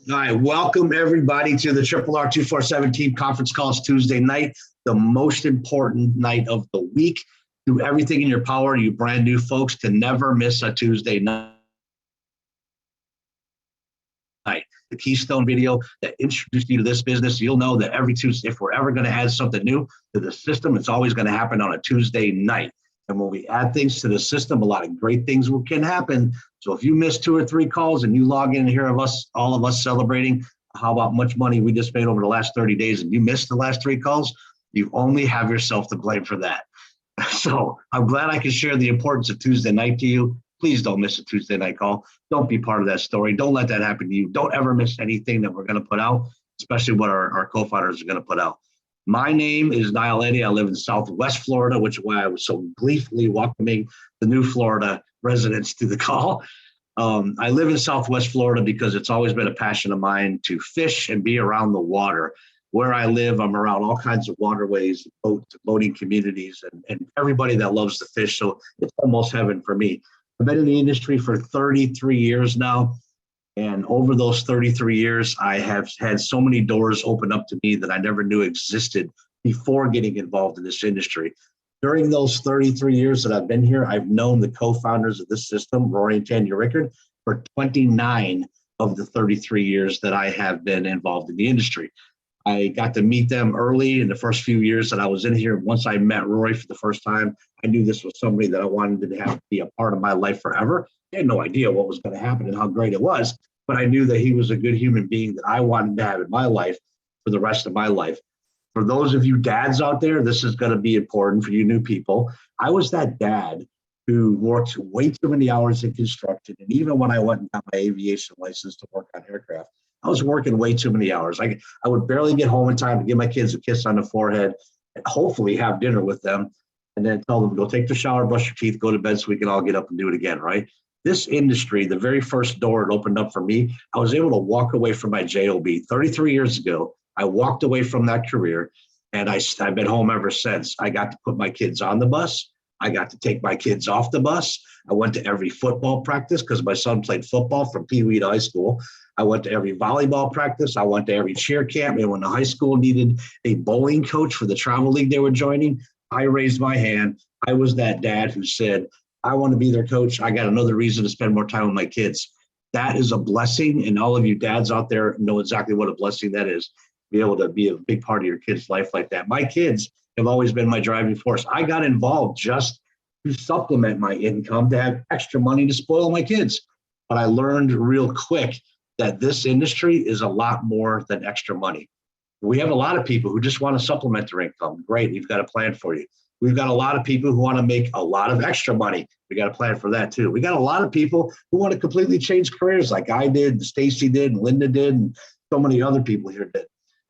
All right, welcome everybody to the RRR247 team conference calls Tuesday night, the most important night of the week. Do everything in your power, you brand new folks, to never miss a Tuesday night. The Keystone video that introduced you to this business, you'll know that every Tuesday, if we're ever going to add something new to the system, it's always going to happen on a Tuesday night. And when we add things to the system, a lot of great things can happen. So if you miss 2 or 3 calls and you log in and hear of us, all of us celebrating how about much money we just made over the last 30 days and you missed the last 3 calls, you only have yourself to blame for that. So I'm glad I can share the importance of Tuesday night to you. Please don't miss a Tuesday night call. Don't be part of that story. Don't let that happen to you. Don't ever miss anything that we're going to put out, especially what our co-founders are going to put out. My name is Niall Eddy. I live in Southwest Florida, which is why I was so gleefully welcoming the new Florida residents to the call. I live in Southwest Florida because it's always been a passion of mine to fish and be around the water. Where I live, I'm around all kinds of waterways, boating communities, and everybody that loves to fish. So it's almost heaven for me. I've been in the industry for 33 years now. And over those 33 years, I have had so many doors open up to me that I never knew existed before getting involved in this industry. During those 33 years that I've been here, I've known the co-founders of this system, Rory and Tanya Rickard, for 29 of the 33 years that I have been involved in the industry. I got to meet them early in the first few years that I was in here. Once I met Rory for the first time, I knew this was somebody that I wanted to have be a part of my life forever. I had no idea what was going to happen and how great it was, but I knew that he was a good human being that I wanted to have in my life for the rest of my life. For those of you dads out there, this is going to be important for you new people. I was that dad who worked way too many hours in construction. And even when I went and got my aviation license to work on aircraft, I was working way too many hours. I would barely get home in time to give my kids a kiss on the forehead and hopefully have dinner with them and then tell them, go take the shower, brush your teeth, go to bed so we can all get up and do it again, right? This industry, the very first door it opened up for me, I was able to walk away from my JOB 33 years ago. I walked away from that career and I've been home ever since. I got to put my kids on the bus. I got to take my kids off the bus. I went to every football practice because my son played football from Pee Wee to high school. I went to every volleyball practice. I went to every cheer camp. And when the high school needed a bowling coach for the travel league they were joining, I raised my hand. I was that dad who said, I want to be their coach. I got another reason to spend more time with my kids. That is a blessing. And all of you dads out there know exactly what a blessing that is. Be able to be a big part of your kid's life like that. My kids have always been my driving force. I got involved just to supplement my income, to have extra money to spoil my kids. But I learned real quick that this industry is a lot more than extra money. We have a lot of people who just want to supplement their income. Great, we've got a plan for you. We've got a lot of people who want to make a lot of extra money. We got a plan for that too. We got a lot of people who want to completely change careers like I did, Stacy did, and Linda did, and so many other people here did.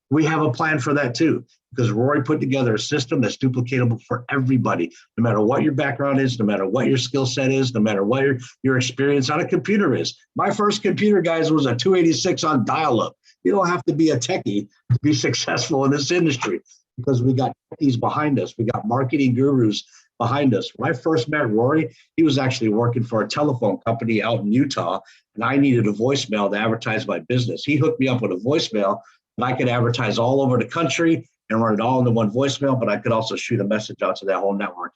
We have a plan for that too, because Rory put together a system that's duplicatable for everybody, no matter what your background is, no matter what your skill set is, no matter what your experience on a computer is. My first computer, guys, was a 286 on dial-up. You don't have to be a techie to be successful in this industry because we got techies behind us. We got marketing gurus behind us. When I first met Rory, he was actually working for a telephone company out in Utah, and I needed a voicemail to advertise my business. He hooked me up with a voicemail, and I could advertise all over the country and run it all into one voicemail, but I could also shoot a message out to that whole network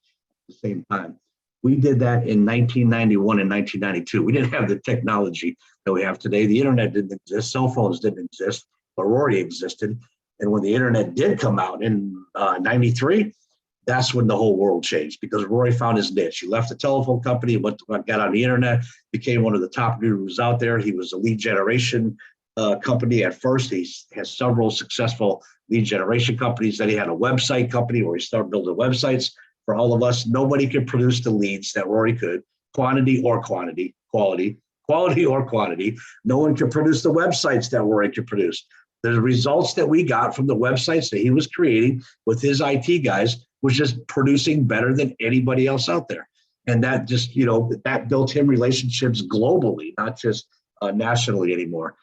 at the same time. We did that in 1991 and 1992. We didn't have the technology that we have today. The internet didn't exist. Cell phones didn't exist, but Rory existed. And when the internet did come out in 93, that's when the whole world changed because Rory found his niche. He left the telephone company, got on the internet, became one of the top gurus out there. He was a lead generation company at first. He has several successful lead generation companies. Then he had a website company where he started building websites for all of us. Nobody could produce the leads that Rory could, quantity or quality or quantity. No one could produce the websites that Rory could produce. The results that we got from the websites that he was creating with his IT guys was just producing better than anybody else out there. And that just, that built him relationships globally, not just nationally anymore.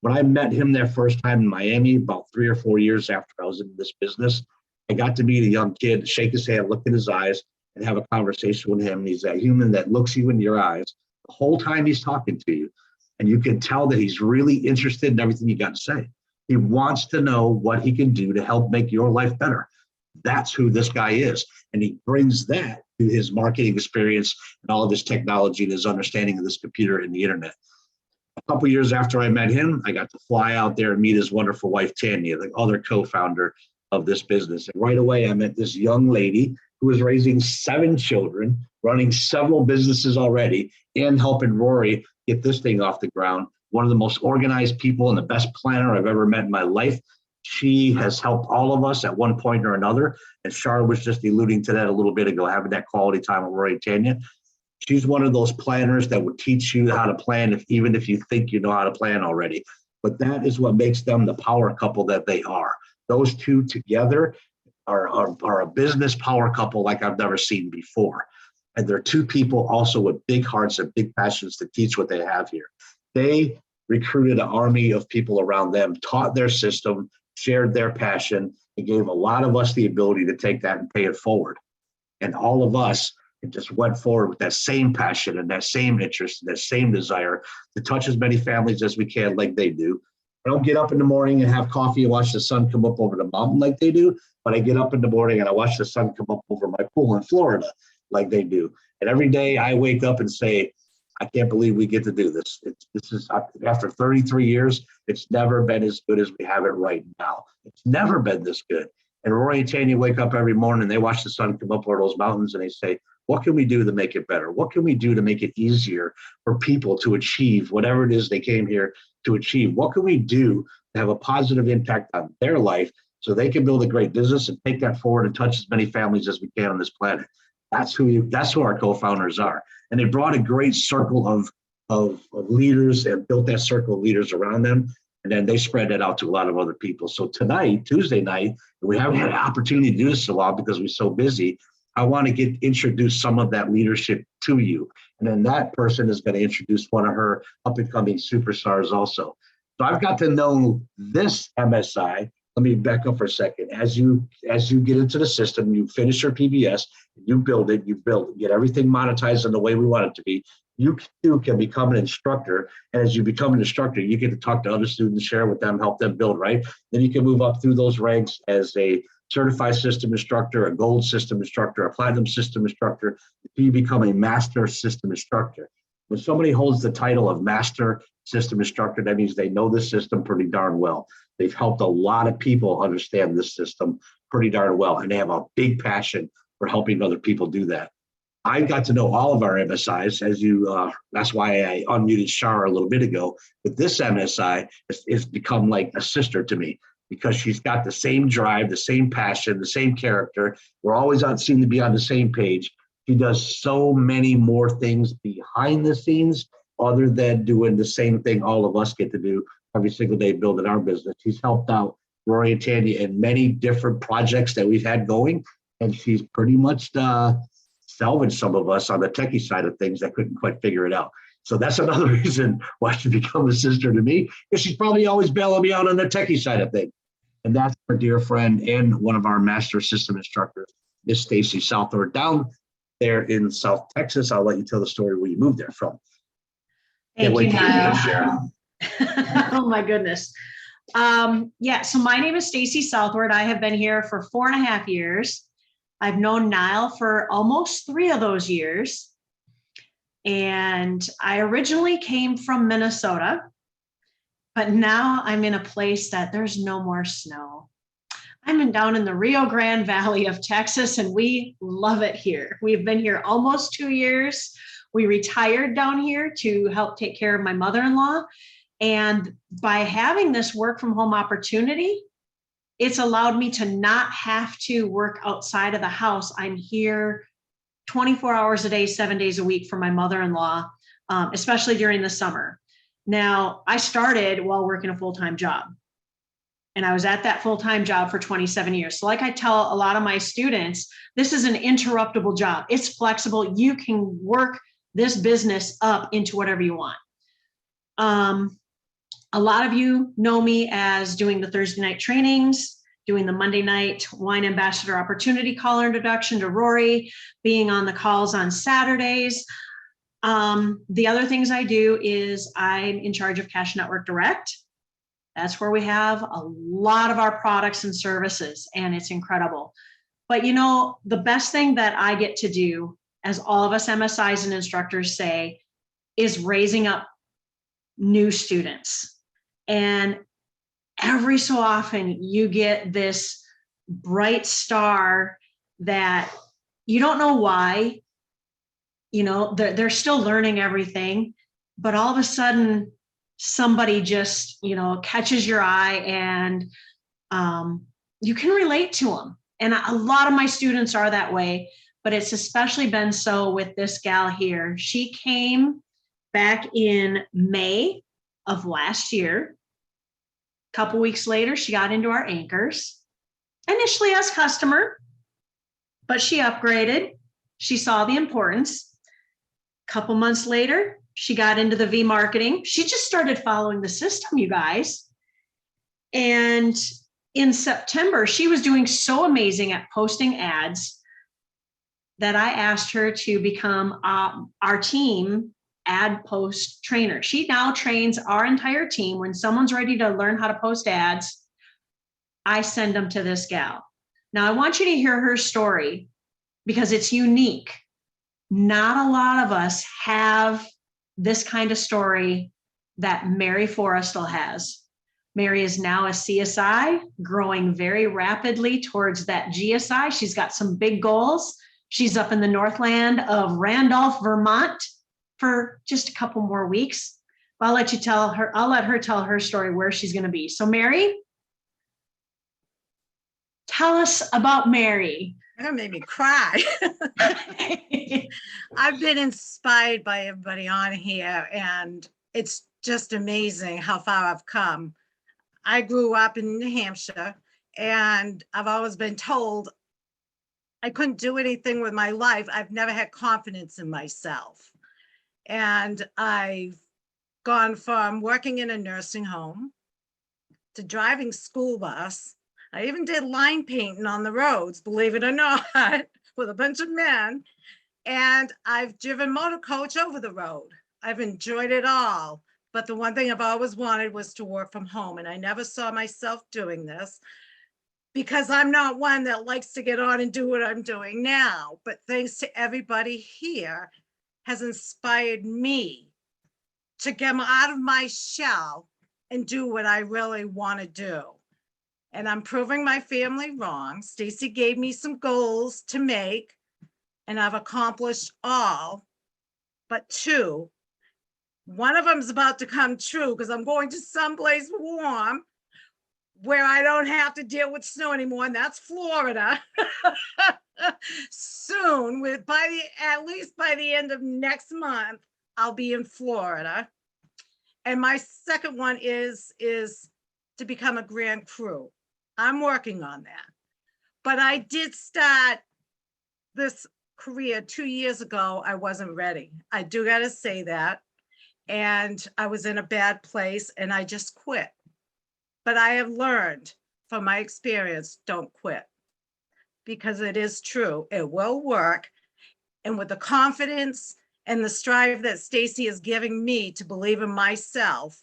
When I met him that first time in Miami, about 3 or 4 years after I was in this business, I got to meet a young kid, shake his hand, look in his eyes, and have a conversation with him. He's that human that looks you in your eyes the whole time he's talking to you. And you can tell that he's really interested in everything you got to say. He wants to know what he can do to help make your life better. That's who this guy is. And he brings that to his marketing experience and all of his technology and his understanding of this computer and the internet. A couple years after I met him, I got to fly out there and meet his wonderful wife, Tanya, the other co-founder of this business. And right away, I met this young lady who was raising 7 children, running several businesses already, and helping Rory get this thing off the ground. One of the most organized people and the best planner I've ever met in my life. She has helped all of us at one point or another. And Char was just alluding to that a little bit ago, having that quality time with Rory and Tanya. She's one of those planners that will teach you how to plan, even if you think you know how to plan already. But that is what makes them the power couple that they are. Those two together are a business power couple like I've never seen before. And they're two people also with big hearts and big passions to teach what they have here. They recruited an army of people around them, taught their system, shared their passion, and gave a lot of us the ability to take that and pay it forward. And all of us just went forward with that same passion and that same interest and that same desire to touch as many families as we can like they do. I don't get up in the morning and have coffee and watch the sun come up over the mountain like they do, but I get up in the morning and I watch the sun come up over my pool in Florida like they do. And every day I wake up and say, I can't believe we get to do this. This is after 33 years, it's never been as good as we have it right now. It's never been this good. And Rory and Tanya wake up every morning and they watch the sun come up over those mountains and they say, what can we do to make it better? What can we do to make it easier for people to achieve whatever it is they came here to achieve? What can we do to have a positive impact on their life so they can build a great business and take that forward and touch as many families as we can on this planet? That's who our co-founders are. And they brought a great circle of leaders and built that circle of leaders around them. And then they spread that out to a lot of other people. So tonight, Tuesday night, we haven't had an opportunity to do this a lot because we're so busy. I want to introduce some of that leadership to you. And then that person is going to introduce one of her up and coming superstars also. So I've got to know this MSI. Let me back up for a second. As you get into the system, you finish your PBS, you build it, get everything monetized in the way we want it to be. You too can become an instructor. And as you become an instructor, you get to talk to other students, share with them, help them build, right? Then you can move up through those ranks as a certified system instructor, a gold system instructor, a platinum system instructor, until you become a master system instructor. When somebody holds the title of master system instructor, that means they know the system pretty darn well. They've helped a lot of people understand this system pretty darn well, and they have a big passion for helping other people do that. I got to know all of our MSIs, that's why I unmuted Shara a little bit ago. But this MSI has become like a sister to me, because she's got the same drive, the same passion, the same character. We're always seem to be on the same page. She does so many more things behind the scenes other than doing the same thing all of us get to do every single day building our business. She's helped out Rory and Tanya in many different projects that we've had going, and she's pretty much salvaged some of us on the techie side of things that couldn't quite figure it out. So that's another reason why she become a sister to me, because she's probably always bailing me out on the techie side of things. And that's our dear friend and one of our master system instructors, Miss Stacy Southward, down there in South Texas. I'll let you tell the story where you moved there from. Thank you, Niall. Oh my goodness. So my name is Stacy Southward. I have been here for 4.5 years. I've known Niall for almost 3 of those years. And I originally came from Minnesota, but now I'm in a place that there's no more snow. I'm down in the Rio Grande Valley of Texas, and we love it here. We've been here almost 2 years. We retired down here to help take care of my mother-in-law. And by having this work from home opportunity, it's allowed me to not have to work outside of the house. I'm here 24 hours a day, 7 days a week for my mother-in-law, especially during the summer. Now, I started while working a full-time job, and I was at that full-time job for 27 years. So like I tell a lot of my students, this is an interruptible job. It's flexible. You can work this business up into whatever you want. A lot of you know me as doing the Thursday night trainings, doing the Monday night wine ambassador opportunity caller introduction to Rory, being on the calls on Saturdays. The other things I do is I'm in charge of Cash Network Direct. That's where we have a lot of our products and services, and it's incredible. But you know, the best thing that I get to do, as all of us MSIs and instructors say, is raising up new students. And every so often you get this bright star that you don't know why, you know, they're still learning everything, but all of a sudden somebody just, you know, catches your eye and you can relate to them. And a lot of my students are that way, but it's especially been so with this gal here. She came back in May of last year. A couple weeks later, she got into our anchors, initially as customer, but she upgraded. She saw the importance. A couple months later, she got into the V marketing. She just started following the system, you guys. And in September, she was doing so amazing at posting ads that I asked her to become our team ad post trainer. She now trains our entire team. When someone's ready to learn how to post ads, I send them to this gal. Now, I want you to hear her story because it's unique. Not a lot of us have this kind of story that Mary Forrestal has. Mary is now a CSI, growing very rapidly towards that GSI. She's got some big goals. She's up in the Northland of Randolph, Vermont for just a couple more weeks. I'll let her tell her story where she's going to be. So Mary, tell us about Mary. That made me cry. I've been inspired by everybody on here, and it's just amazing how far I've come. I grew up in New Hampshire, and I've always been told I couldn't do anything with my life. I've never had confidence in myself. And I've gone from working in a nursing home to driving school bus. I even did line painting on the roads, believe it or not, with a bunch of men. And I've driven motor coach over the road. I've enjoyed it all. But the one thing I've always wanted was to work from home. And I never saw myself doing this because I'm not one that likes to get on and do what I'm doing now. But thanks to everybody here has inspired me to get out of my shell and do what I really want to do. And I'm proving my family wrong. Stacy gave me some goals to make, and I've accomplished all but two. One of them is about to come true because I'm going to someplace warm where I don't have to deal with snow anymore, and that's Florida. Soon, at least by the end of next month, I'll be in Florida. And my second one is to become a Grand Crew. I'm working on that. But I did start this career 2 years ago. I wasn't ready. I do got to say that. And I was in a bad place and I just quit. But I have learned from my experience, don't quit. Because it is true, it will work. And with the confidence and the strive that Stacy is giving me to believe in myself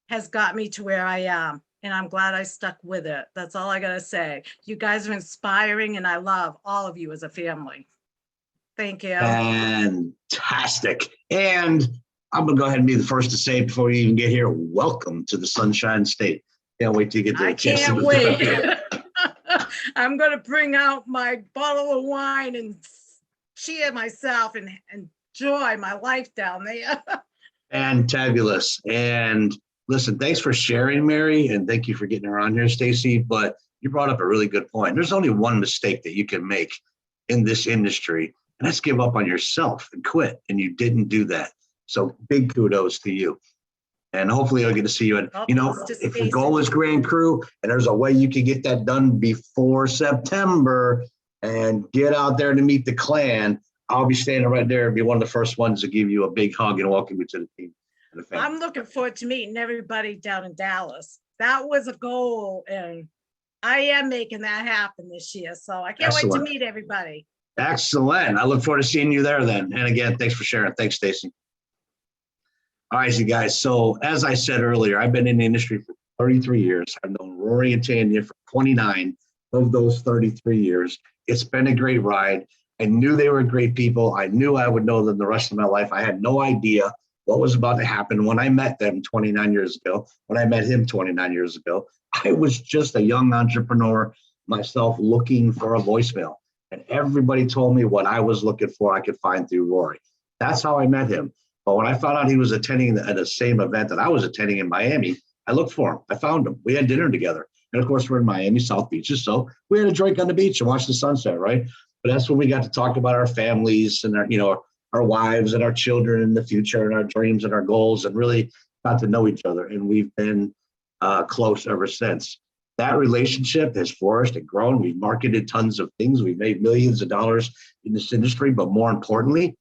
has got me to where I am. And I'm glad I stuck with it. That's all I gotta say. You guys are inspiring and I love all of you as a family. Thank you. Fantastic. And I'm gonna go ahead and be the first to say before you even get here, welcome to the Sunshine State. Can't wait to get to the I can't wait. I'm gonna bring out my bottle of wine and cheer myself and enjoy my life down there. Fantabulous. And listen, thanks for sharing, Mary, and thank you for getting her on here, Stacy. But you brought up a really good point. There's only one mistake that you can make in this industry, and that's give up on yourself and quit. And you didn't do that. So big kudos to you. And hopefully I'll get to see you. And, you know, if your goal is Grand Crew and there's a way you can get that done before September and get out there to meet the clan, I'll be standing right there and be one of the first ones to give you a big hug and welcome you to the team. And the family. I'm looking forward to meeting everybody down in Dallas. That was a goal, and I am making that happen this year. So I can't wait to meet everybody. Excellent. I look forward to seeing you there then. And again, thanks for sharing. Thanks, Stacy. All right, you guys. So as I said earlier, I've been in the industry for 33 years. I've known Rory and Tanya for 29 of those 33 years. It's been a great ride. I knew they were great people. I knew I would know them the rest of my life. I had no idea what was about to happen when I met them 29 years ago, when I met him 29 years ago. I was just a young entrepreneur myself looking for a voicemail. And everybody told me what I was looking for, I could find through Rory. That's how I met him. But when I found out he was attending the same event that I was attending in Miami, I looked for him. I found him. We had dinner together. And of course, we're in Miami, South Beaches. So we had a drink on the beach and watched the sunset, right? But that's when we got to talk about our families and our wives and our children in the future and our dreams and our goals, and really got to know each other. And we've been close ever since. That relationship has flourished and grown. We've marketed tons of things. We've made millions of dollars in this industry, but more importantly,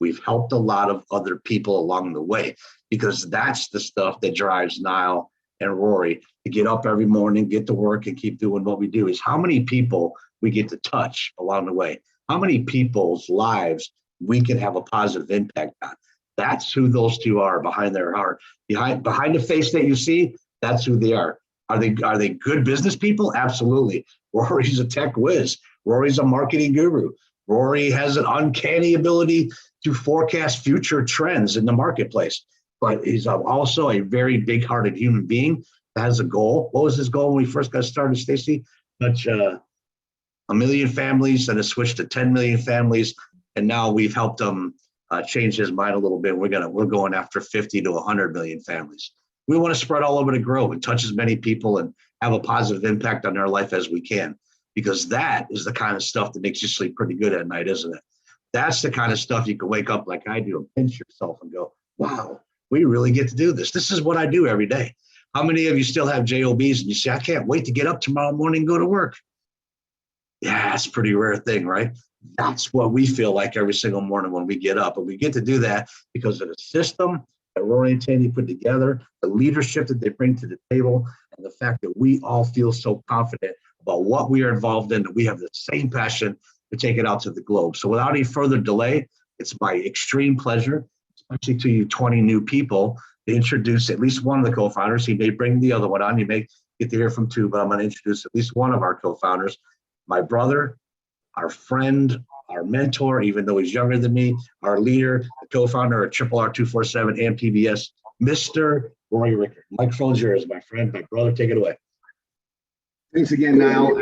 we've helped a lot of other people along the way, because that's the stuff that drives Niall and Rory to get up every morning, get to work, and keep doing what we do. Is how many people we get to touch along the way, how many people's lives we can have a positive impact on. That's who those two are behind their heart. Behind the face that you see, that's who they are. Are they good business people? Absolutely. Rory's a tech whiz. Rory's a marketing guru. Rory has an uncanny ability to forecast future trends in the marketplace, but he's also a very big-hearted human being that has a goal. What was his goal when we first got started, Stacy? Touch 1 million families, and it switched to 10 million families, and now we've helped him change his mind a little bit. We're going after 50 to 100 million families. We want to spread all over the globe and touch as many people and have a positive impact on their life as we can, because that is the kind of stuff that makes you sleep pretty good at night, isn't it? That's the kind of stuff you can wake up like I do and pinch yourself and go, wow, we really get to do this. This is what I do every day. How many of you still have JOBs and you say, I can't wait to get up tomorrow morning and go to work? Yeah, it's a pretty rare thing, right? That's what we feel like every single morning when we get up. And we get to do that because of the system that Rory and Tandy put together, the leadership that they bring to the table, and the fact that we all feel so confident about what we are involved in, that we have the same passion to take it out to the globe. So without any further delay, it's my extreme pleasure, especially to you 20 new people, to introduce at least one of the co-founders. He may bring the other one on. You may get to hear from two, but I'm going to introduce at least one of our co-founders, my brother, our friend, our mentor, even though he's younger than me, our leader, the co-founder of RRR247 and PBS, Mr. Rory Rickard. Microphone's yours, my friend, my brother. Take it away. Thanks again, Niall.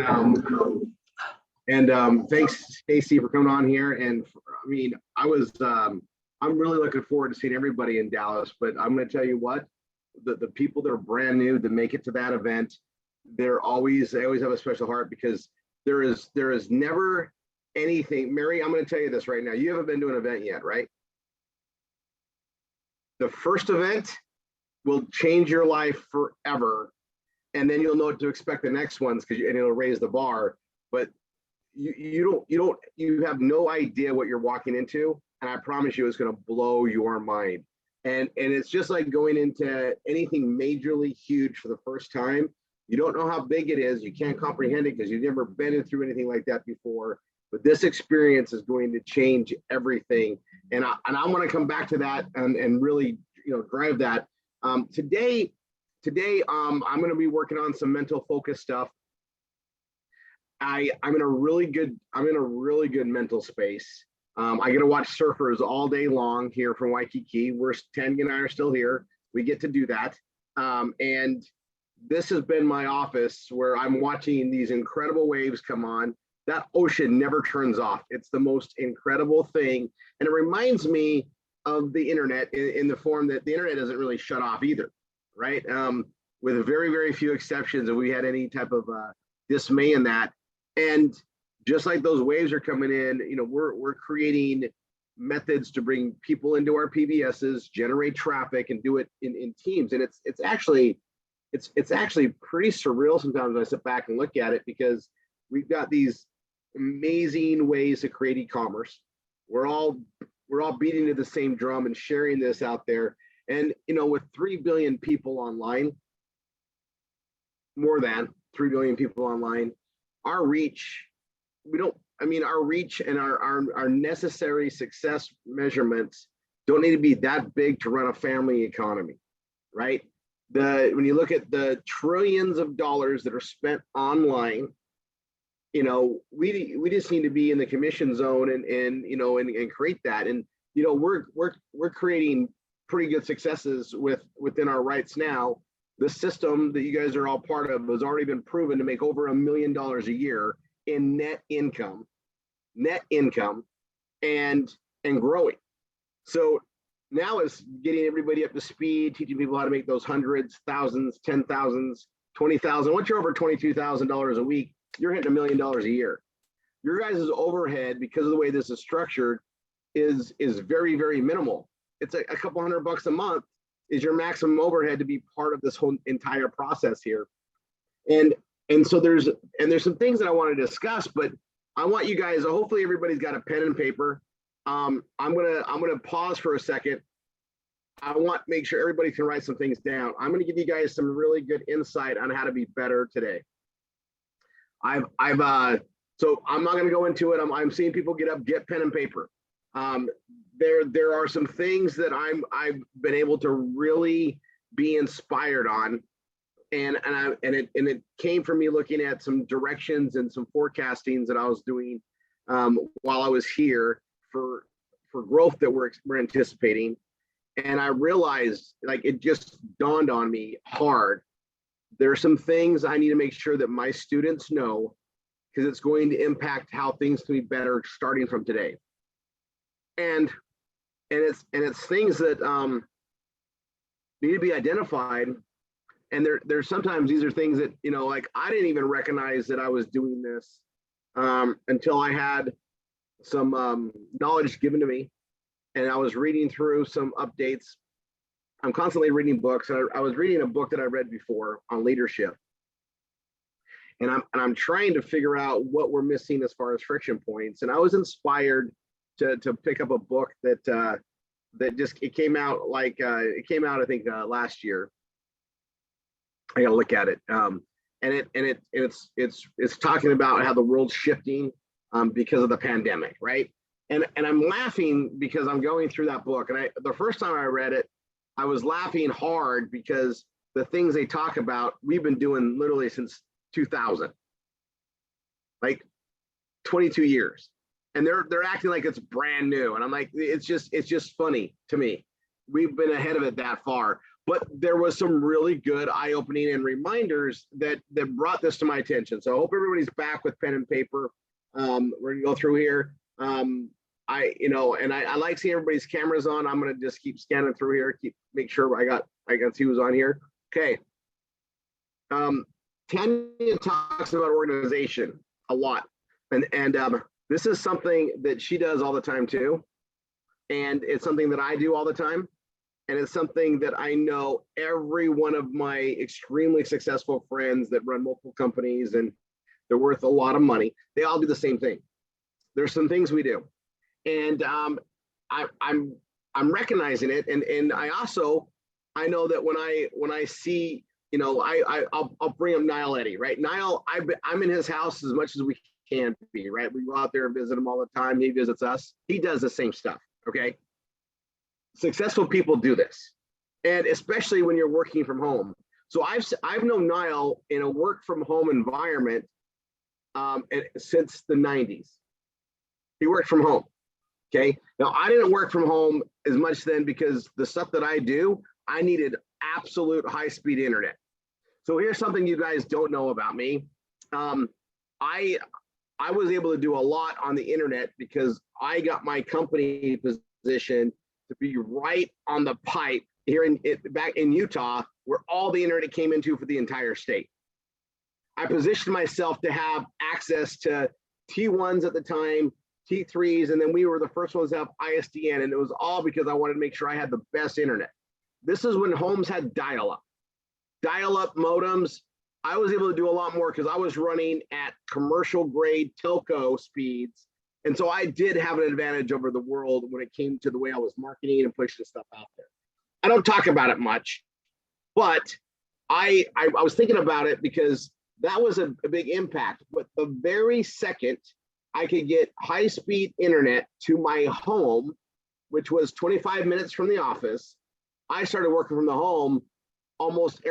Thanks, Stacy, for coming on here. And I'm really looking forward to seeing everybody in Dallas. But I'm going to tell you what, the people that are brand new to make it to that event, they always have a special heart, because there is never anything. Mary, I'm going to tell you this right now. You haven't been to an event yet, right? The first event will change your life forever, and then you'll know what to expect the next ones, and it'll raise the bar. But you have no idea what you're walking into, and I promise you, it's going to blow your mind. And it's just like going into anything majorly huge for the first time. You don't know how big it is. You can't comprehend it because you've never been through anything like that before. But this experience is going to change everything. And I want to come back to that and really drive that. Today, I'm going to be working on some mental focus stuff. I'm in a really good mental space. I get to watch surfers all day long here from Waikiki. Tanya and I are still here. We get to do that. And this has been my office where I'm watching these incredible waves come on. That ocean never turns off. It's the most incredible thing. And it reminds me of the internet in the form that the internet doesn't really shut off either, right? With very, very few exceptions, if we had any type of dismay in that. And just like those waves are coming in, we're creating methods to bring people into our PBSs, generate traffic, and do it in teams. And it's actually pretty surreal sometimes when I sit back and look at it, because we've got these amazing ways to create e-commerce. We're all beating to the same drum and sharing this out there. And with 3 billion people online, more than 3 billion people online, our reach, I mean, our reach and our necessary success measurements don't need to be that big to run a family economy, right? When you look at the trillions of dollars that are spent online, you know, we just need to be in the commission zone and you know, and create that. And you know, we're creating pretty good successes within our rights now. The system that you guys are all part of has already been proven to make over $1 million a year in net income, and growing. So now it's getting everybody up to speed, teaching people how to make those hundreds, thousands, 10,000s, 20,000. Once you're over $22,000 a week, you're hitting $1 million a year. Your guys' overhead, because of the way this is structured, is very, very minimal. It's a couple $100 a month is your maximum overhead to be part of this whole entire process here. And so there's some things that I want to discuss, but I want you guys, hopefully everybody's got a pen and paper. I'm gonna pause for a second. I want to make sure everybody can write some things down. I'm gonna give you guys some really good insight on how to be better today. So I'm not gonna go into it. I'm seeing people get pen and paper. There are some things that I've been able to really be inspired on, and it came from me looking at some directions and some forecastings that I was doing while I was here for growth that we're anticipating. And I realized, like, it just dawned on me hard. There are some things I need to make sure that my students know, because it's going to impact how things can be better starting from today. And it's things that need to be identified. And there's sometimes these are things that, you know, like I didn't even recognize that I was doing this until I had some knowledge given to me, and I was reading through some updates. I'm constantly reading books. I was reading a book that I read before on leadership, and I'm trying to figure out what we're missing as far as friction points. And I was inspired to pick up a book that it came out I think last year. I gotta look at it. And it's talking about how the world's shifting because of the pandemic, right? And I'm laughing because I'm going through that book. And the first time I read it, I was laughing hard because the things they talk about, we've been doing literally since 2000, like 22 years. And they're acting like it's brand new. And I'm like, it's just funny to me. We've been ahead of it that far. But there was some really good eye-opening and reminders that brought this to my attention. So I hope everybody's back with pen and paper. We're gonna go through here. I like seeing everybody's cameras on. I'm gonna just keep scanning through here, make sure I got see who's on here. Okay. Tanya talks about organization a lot, and this is something that she does all the time too, and it's something that I do all the time, and it's something that I know every one of my extremely successful friends that run multiple companies and they're worth a lot of money, they all do the same thing. There's some things we do, and I'm recognizing it, and I know that when I see, you know, I'll bring up Niall Eddy, right? Niall, I'm in his house as much as we can be, right? We go out there and visit him all the time. He visits us. He does the same stuff. Okay. Successful people do this, and especially when you're working from home. So I've known Niall in a work from home environment since the 90s. He worked from home. Okay. Now I didn't work from home as much then because the stuff that I do, I needed absolute high-speed internet. So here's something you guys don't know about me. I was able to do a lot on the internet because I got my company position to be right on the pipe here back in Utah, where all the internet came into for the entire state. I positioned myself to have access to T1s at the time, T3s, and then we were the first ones to have ISDN, and it was all because I wanted to make sure I had the best internet. This is when homes had dial-up modems. I was able to do a lot more because I was running at commercial grade telco speeds. And so I did have an advantage over the world when it came to the way I was marketing and pushing stuff out there. I don't talk about it much, but I was thinking about it because that was a big impact. But the very second I could get high-speed internet to my home, which was 25 minutes from the office. I started working from the home almost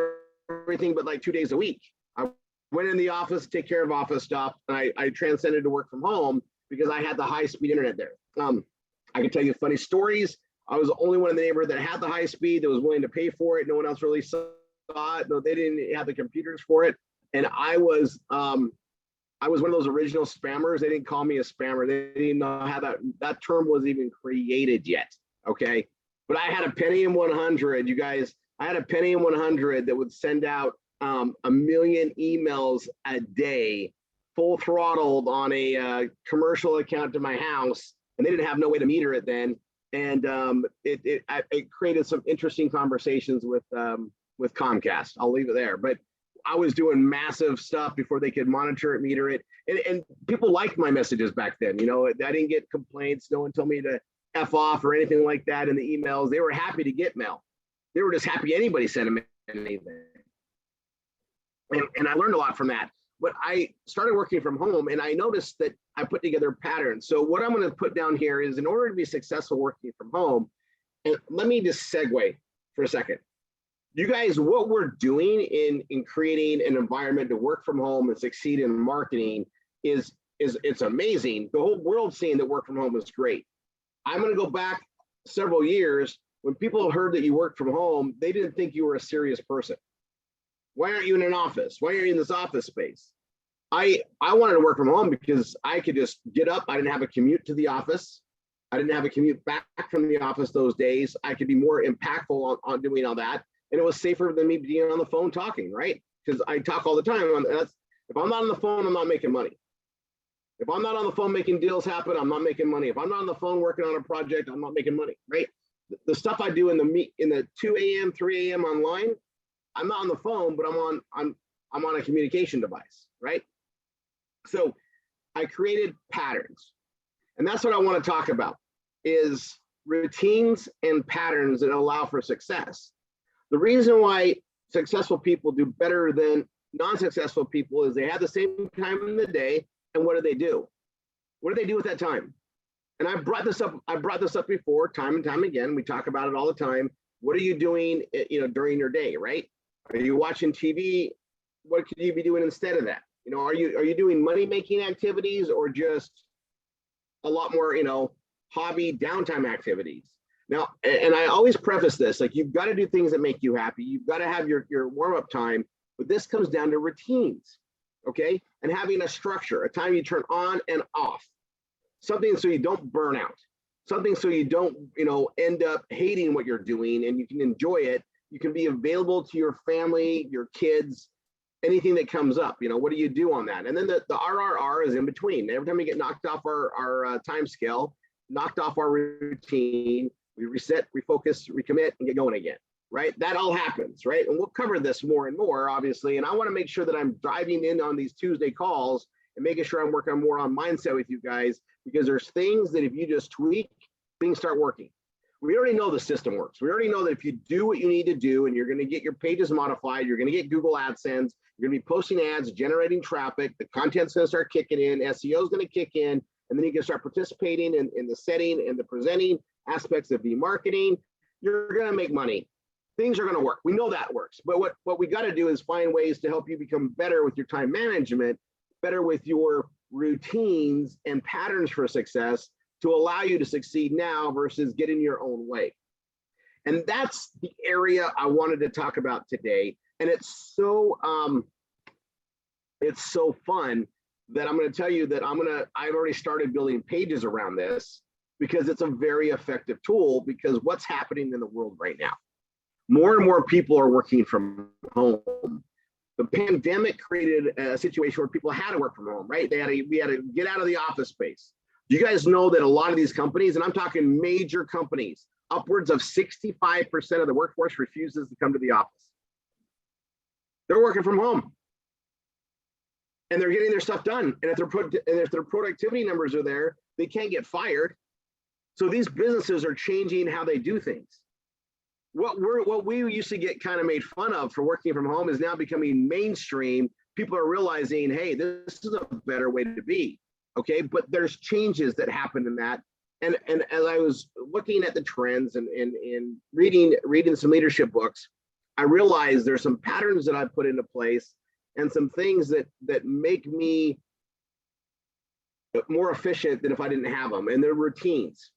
everything but like 2 days a week. I went in the office, take care of office stuff, and I transcended to work from home because I had the high-speed internet there. I can tell you funny stories. I was the only one in the neighborhood that had the high speed, that was willing to pay for it. No one else really saw it. No, they didn't have the computers for it. And I was one of those original spammers. They didn't call me a spammer. They didn't know how that term was even created yet. Okay. But I had a Pentium 100, you guys. I had a Pentium 100 that would send out 1 million emails a day, full throttled on a commercial account to my house. And they didn't have no way to meter it then. And it created some interesting conversations with Comcast. I'll leave it there. But I was doing massive stuff before they could monitor it, meter it. And people liked my messages back then. You know, I didn't get complaints. No one told me to F off or anything like that in the emails. They were happy to get mail. They were just happy anybody sent them anything. And I learned a lot from that. But I started working from home and I noticed that I put together patterns. So what I'm going to put down here is, in order to be successful working from home, and let me just segue for a second. You guys, what we're doing in creating an environment to work from home and succeed in marketing is it's amazing. The whole world's saying that work from home is great. I'm going to go back several years. When people heard that you worked from home, they didn't think you were a serious person. Why aren't you in an office? Why aren't you in this office space? I wanted to work from home because I could just get up. I didn't have a commute to the office. I didn't have a commute back from the office those days. I could be more impactful on doing all that. And it was safer than me being on the phone talking, right? Because I talk all the time. If I'm not on the phone, I'm not making money. If I'm not on the phone making deals happen, I'm not making money. If I'm not on the phone working on a project, I'm not making money, right? The stuff I do in the 2 a.m., 3 a.m. online, I'm not on the phone, but I'm on a communication device, right? So I created patterns. And that's what I want to talk about, is routines and patterns that allow for success. The reason why successful people do better than non-successful people is they have the same time in the day. And what do? What do they do with that time? And I brought this up before, time and time again. We talk about it all the time. What are you doing, during your day, right? Are you watching TV? What could you be doing instead of that? Are you doing money-making activities, or just a lot more, hobby downtime activities? Now, and I always preface this, like, you've got to do things that make you happy. You've got to have your warm-up time, but this comes down to routines, okay? And having a structure, a time you turn on and off, something so you don't burn out, something so you don't, end up hating what you're doing, and you can enjoy it. You can be available to your family, your kids, anything that comes up. What do you do on that? And then the RRR is in between. Every time we get knocked off our time scale, knocked off our routine, we reset, refocus, recommit, and get going again, right? That all happens, right? And we'll cover this more and more, obviously. And I want to make sure that I'm diving in on these Tuesday calls and making sure I'm working more on mindset with you guys, because there's things that if you just tweak, things start working. We already know the system works. We already know that if you do what you need to do, and you're going to get your pages modified, you're going to get Google AdSense, you're going to be posting ads, generating traffic, the content's going to start kicking in, SEO is going to kick in, and then you can start participating in the setting and the presenting aspects of the marketing. You're going to make money. Things are going to work. We know that works. But what we got to do is find ways to help you become better with your time management, better with your routines and patterns for success, to allow you to succeed now versus get in your own way. And that's the area I wanted to talk about today. And it's so fun that I'm going to tell you that I've already started building pages around this, because it's a very effective tool. Because what's happening in the world right now, more and more people are working from home. The pandemic created a situation where people had to work from home, right? We had to get out of the office space. You guys know that a lot of these companies, and I'm talking major companies, upwards of 65% of the workforce refuses to come to the office. They're working from home, and they're getting their stuff done. And if their productivity numbers are there, they can't get fired. So these businesses are changing how they do things. What we used to get kind of made fun of for working from home is now becoming mainstream. People are realizing, hey, this is a better way to be. Okay, but there's changes that happen in that. And as I was looking at the trends and reading some leadership books, I realized there's some patterns that I put into place and some things that make me more efficient than if I didn't have them. And they're routines.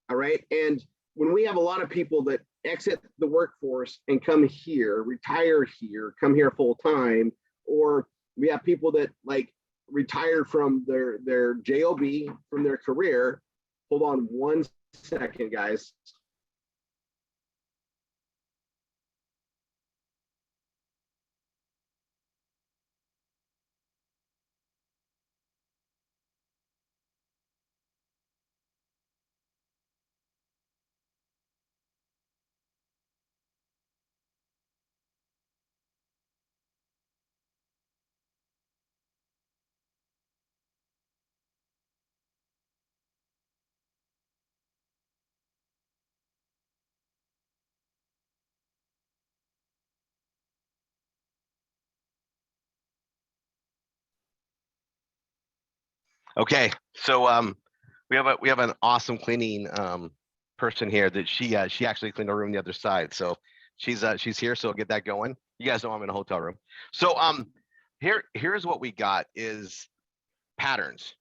All right. And when we have a lot of people that exit the workforce and come here, retire here, come here full time, or we have people that like retire from their job, from their career. Hold on one second, guys. Okay, so we have an awesome cleaning person here that she actually cleaned our room the other side. So she's here, so we'll get that going. You guys know I'm in a hotel room. So here's what we got is patterns.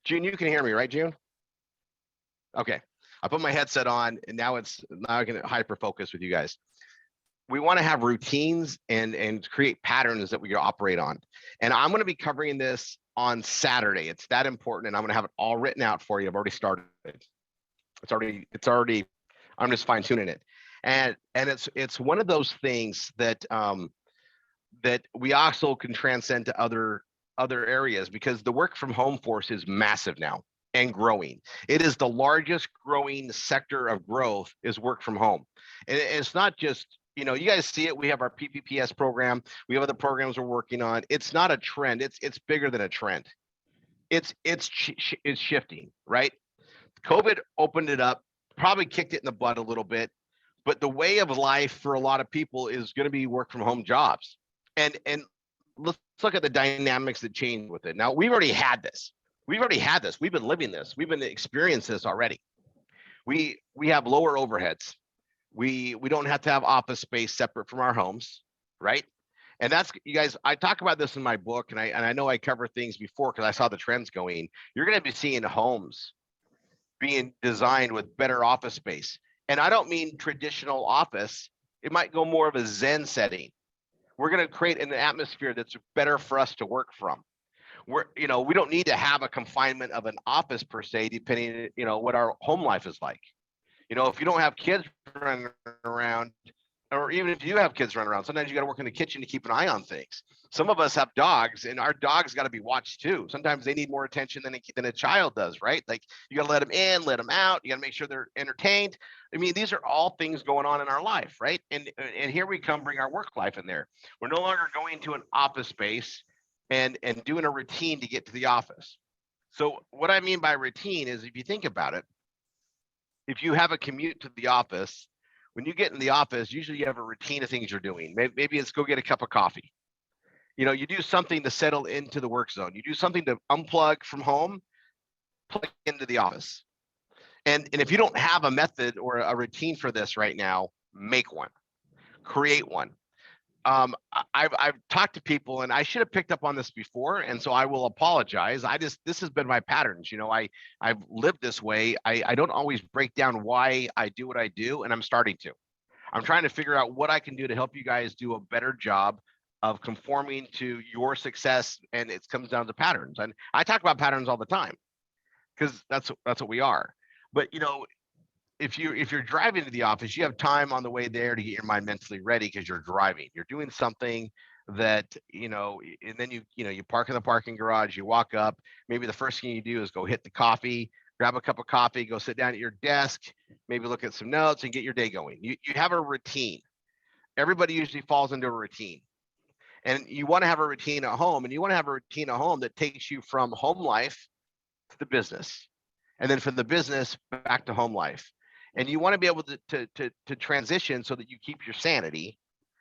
June, you can hear me, right, June? Okay, I put my headset on and now I can hyper focus with you guys. We want to have routines and create patterns that we can operate on. And I'm going to be covering this on Saturday. It's that important, and I'm going to have it all written out for you. I've already started. It's already. I'm just fine tuning it, and it's one of those things that that we also can transcend to other areas, because the work from home force is massive now and growing. It is the largest growing sector of growth is work from home, and it's not just. You know, you guys see it. We have our PPPS program. We have other programs we're working on. It's not a trend. It's bigger than a trend. It's shifting, right? COVID opened it up, probably kicked it in the butt a little bit, but the way of life for a lot of people is going to be work from home jobs. And let's look at the dynamics that change with it. Now, we've already had this. We've been living this. We've been experiencing this already. We have lower overheads. We don't have to have office space separate from our homes, right? And that's, you guys, I talk about this in my book, and I know I cover things before because I saw the trends going. You're going to be seeing homes being designed with better office space. And I don't mean traditional office. It might go more of a Zen setting. We're going to create an atmosphere that's better for us to work from. We don't need to have a confinement of an office per se, depending, what our home life is like. If you don't have kids running around, or even if you have kids running around, sometimes you got to work in the kitchen to keep an eye on things. Some of us have dogs, and our dogs got to be watched too. Sometimes they need more attention than a child does, right? Like, you got to let them in, let them out. You got to make sure they're entertained. I mean, these are all things going on in our life, right? And here we come, bring our work life in there. We're no longer going to an office space and doing a routine to get to the office. So what I mean by routine is, if you think about it, if you have a commute to the office, when you get in the office, usually you have a routine of things you're doing. Maybe it's go get a cup of coffee. You do something to settle into the work zone. You do something to unplug from home, plug into the office. And if you don't have a method or a routine for this right now, make one, create one. I've talked to people, and I should have picked up on this before, and so I will apologize. This has been my patterns. I've lived this way. I don't always break down why I do what I do, and I'm starting to. I'm trying to figure out what I can do to help you guys do a better job of conforming to your success, and it comes down to patterns. And I talk about patterns all the time because that's what we are. But if you're driving to the office, you have time on the way there to get your mind mentally ready because you're driving. You're doing something that, and then you park in the parking garage, you walk up, maybe the first thing you do is go hit the coffee, grab a cup of coffee, go sit down at your desk, maybe look at some notes and get your day going. You have a routine. Everybody usually falls into a routine. And you want to have a routine at home, and you want to have a routine at home that takes you from home life to the business. And then from the business back to home life. And you want to be able to transition so that you keep your sanity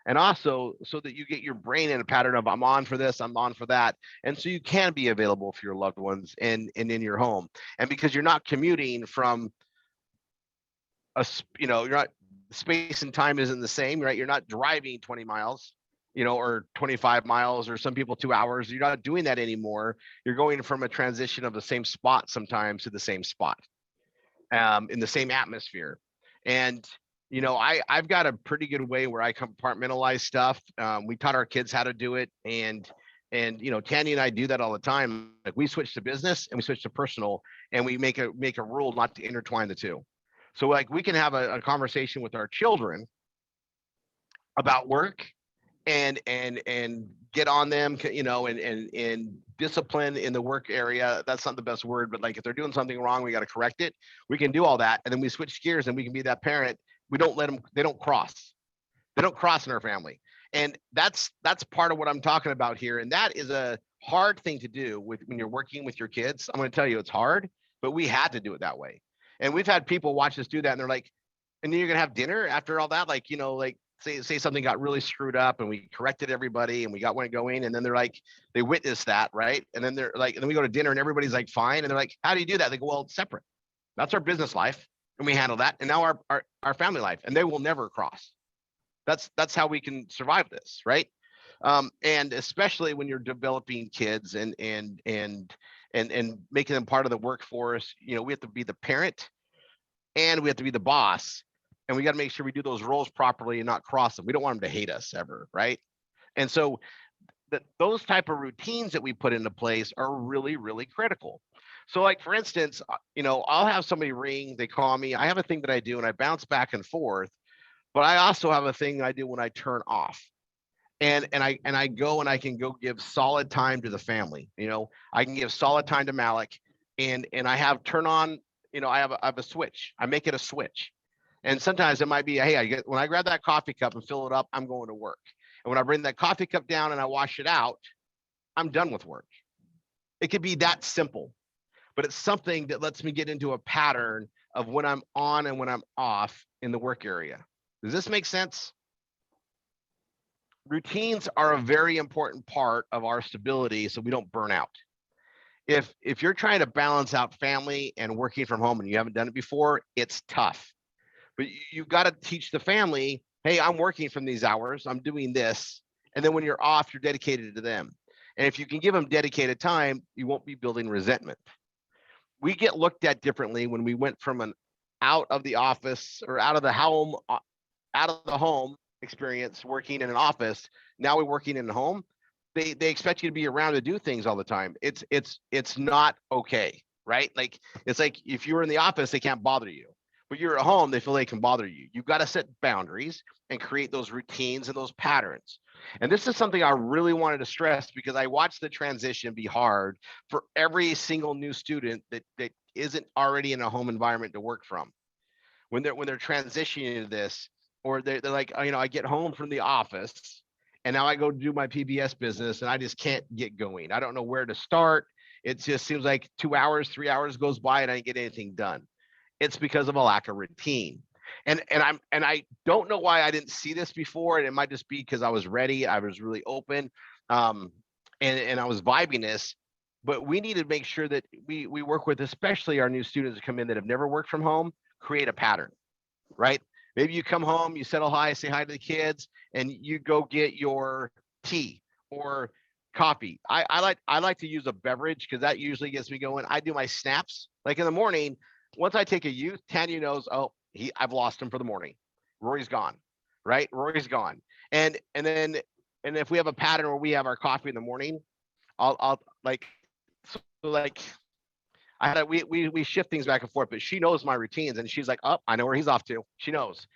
And also so that you get your brain in a pattern of I'm on for this, I'm on for that. And so you can be available for your loved ones and in your home. And because you're not commuting from you're not, space and time isn't the same, right? You're not driving 20 miles, or 25 miles, or some people 2 hours. You're not doing that anymore. You're going from a transition of the same spot sometimes to the same spot, in the same atmosphere. And I've got a pretty good way where I compartmentalize stuff. We taught our kids how to do it, and Tanya and I do that all the time. Like, we switch to business and we switch to personal, and we make a rule not to intertwine the two. So, like, we can have a conversation with our children about work and get on them, and discipline in the work area. That's not the best word, but like, if they're doing something wrong, we got to correct it. We can do all that, and then we switch gears and we can be that parent. We don't let them, they don't cross in our family. And that's part of what I'm talking about here. And that is a hard thing to do when you're working with your kids. I'm going to tell you, it's hard, but we had to do it that way. And we've had people watch us do that, and they're like, and then you're going to have dinner after all that? Like, say something got really screwed up and we corrected everybody and we got one going, and then they're like, they witnessed that, right? And then they're like, and then we go to dinner and everybody's like, fine. And they're like, how do you do that? They go, well, it's separate. That's our business life, and we handle that. And now our family life, and they will never cross. That's how we can survive this, right? And especially when you're developing kids and making them part of the workforce, we have to be the parent and we have to be the boss, and we got to make sure we do those roles properly and not cross them. We don't want them to hate us ever, right? And so those type of routines that we put into place are really, really critical. So, like, for instance, I'll have somebody ring, they call me, I have a thing that I do and I bounce back and forth, but I also have a thing I do when I turn off. And I go and I can go give solid time to the family. I can give solid time to Malik, and I have turn on, I have a switch. I make it a switch. And sometimes it might be, hey, when I grab that coffee cup and fill it up, I'm going to work. And when I bring that coffee cup down and I wash it out, I'm done with work. It could be that simple, but it's something that lets me get into a pattern of when I'm on and when I'm off in the work area. Does this make sense? Routines are a very important part of our stability so we don't burn out. If you're trying to balance out family and working from home and you haven't done it before, it's tough. But you've got to teach the family, hey, I'm working from these hours, I'm doing this. And then when you're off, you're dedicated to them. And if you can give them dedicated time, you won't be building resentment. We get looked at differently when we went from an out of the office or out of the home experience working in an office. Now we're working in the home. They expect you to be around to do things all the time. It's not okay, right? Like, it's like if you were in the office, they can't bother you. But you're at home, they feel they can bother you. You've got to set boundaries and create those routines and those patterns. And this is something I really wanted to stress because I watched the transition be hard for every single new student that isn't already in a home environment to work from. When they're transitioning to this, or they're like, I get home from the office and now I go do my PBS business and I just can't get going. I don't know where to start. It just seems like 2 hours, 3 hours goes by and I didn't get anything done. It's because of a lack of routine. And I don't know why I didn't see this before. And it might just be because I was ready. I was really open. And I was vibing this. But we need to make sure that we work with, especially our new students that come in that have never worked from home, create a pattern, right? Maybe you come home, you settle hi, say hi to the kids, and you go get your tea or coffee. I like to use a beverage because that usually gets me going. I do my snaps. Like in the morning, once I take a youth, Tanya knows, I've lost him for the morning. Rory's gone, right? Rory's gone. And if we have a pattern where we have our coffee in the morning, I'll like, so like, we shift things back and forth, but she knows my routines and she's like, oh, I know where he's off to. She knows.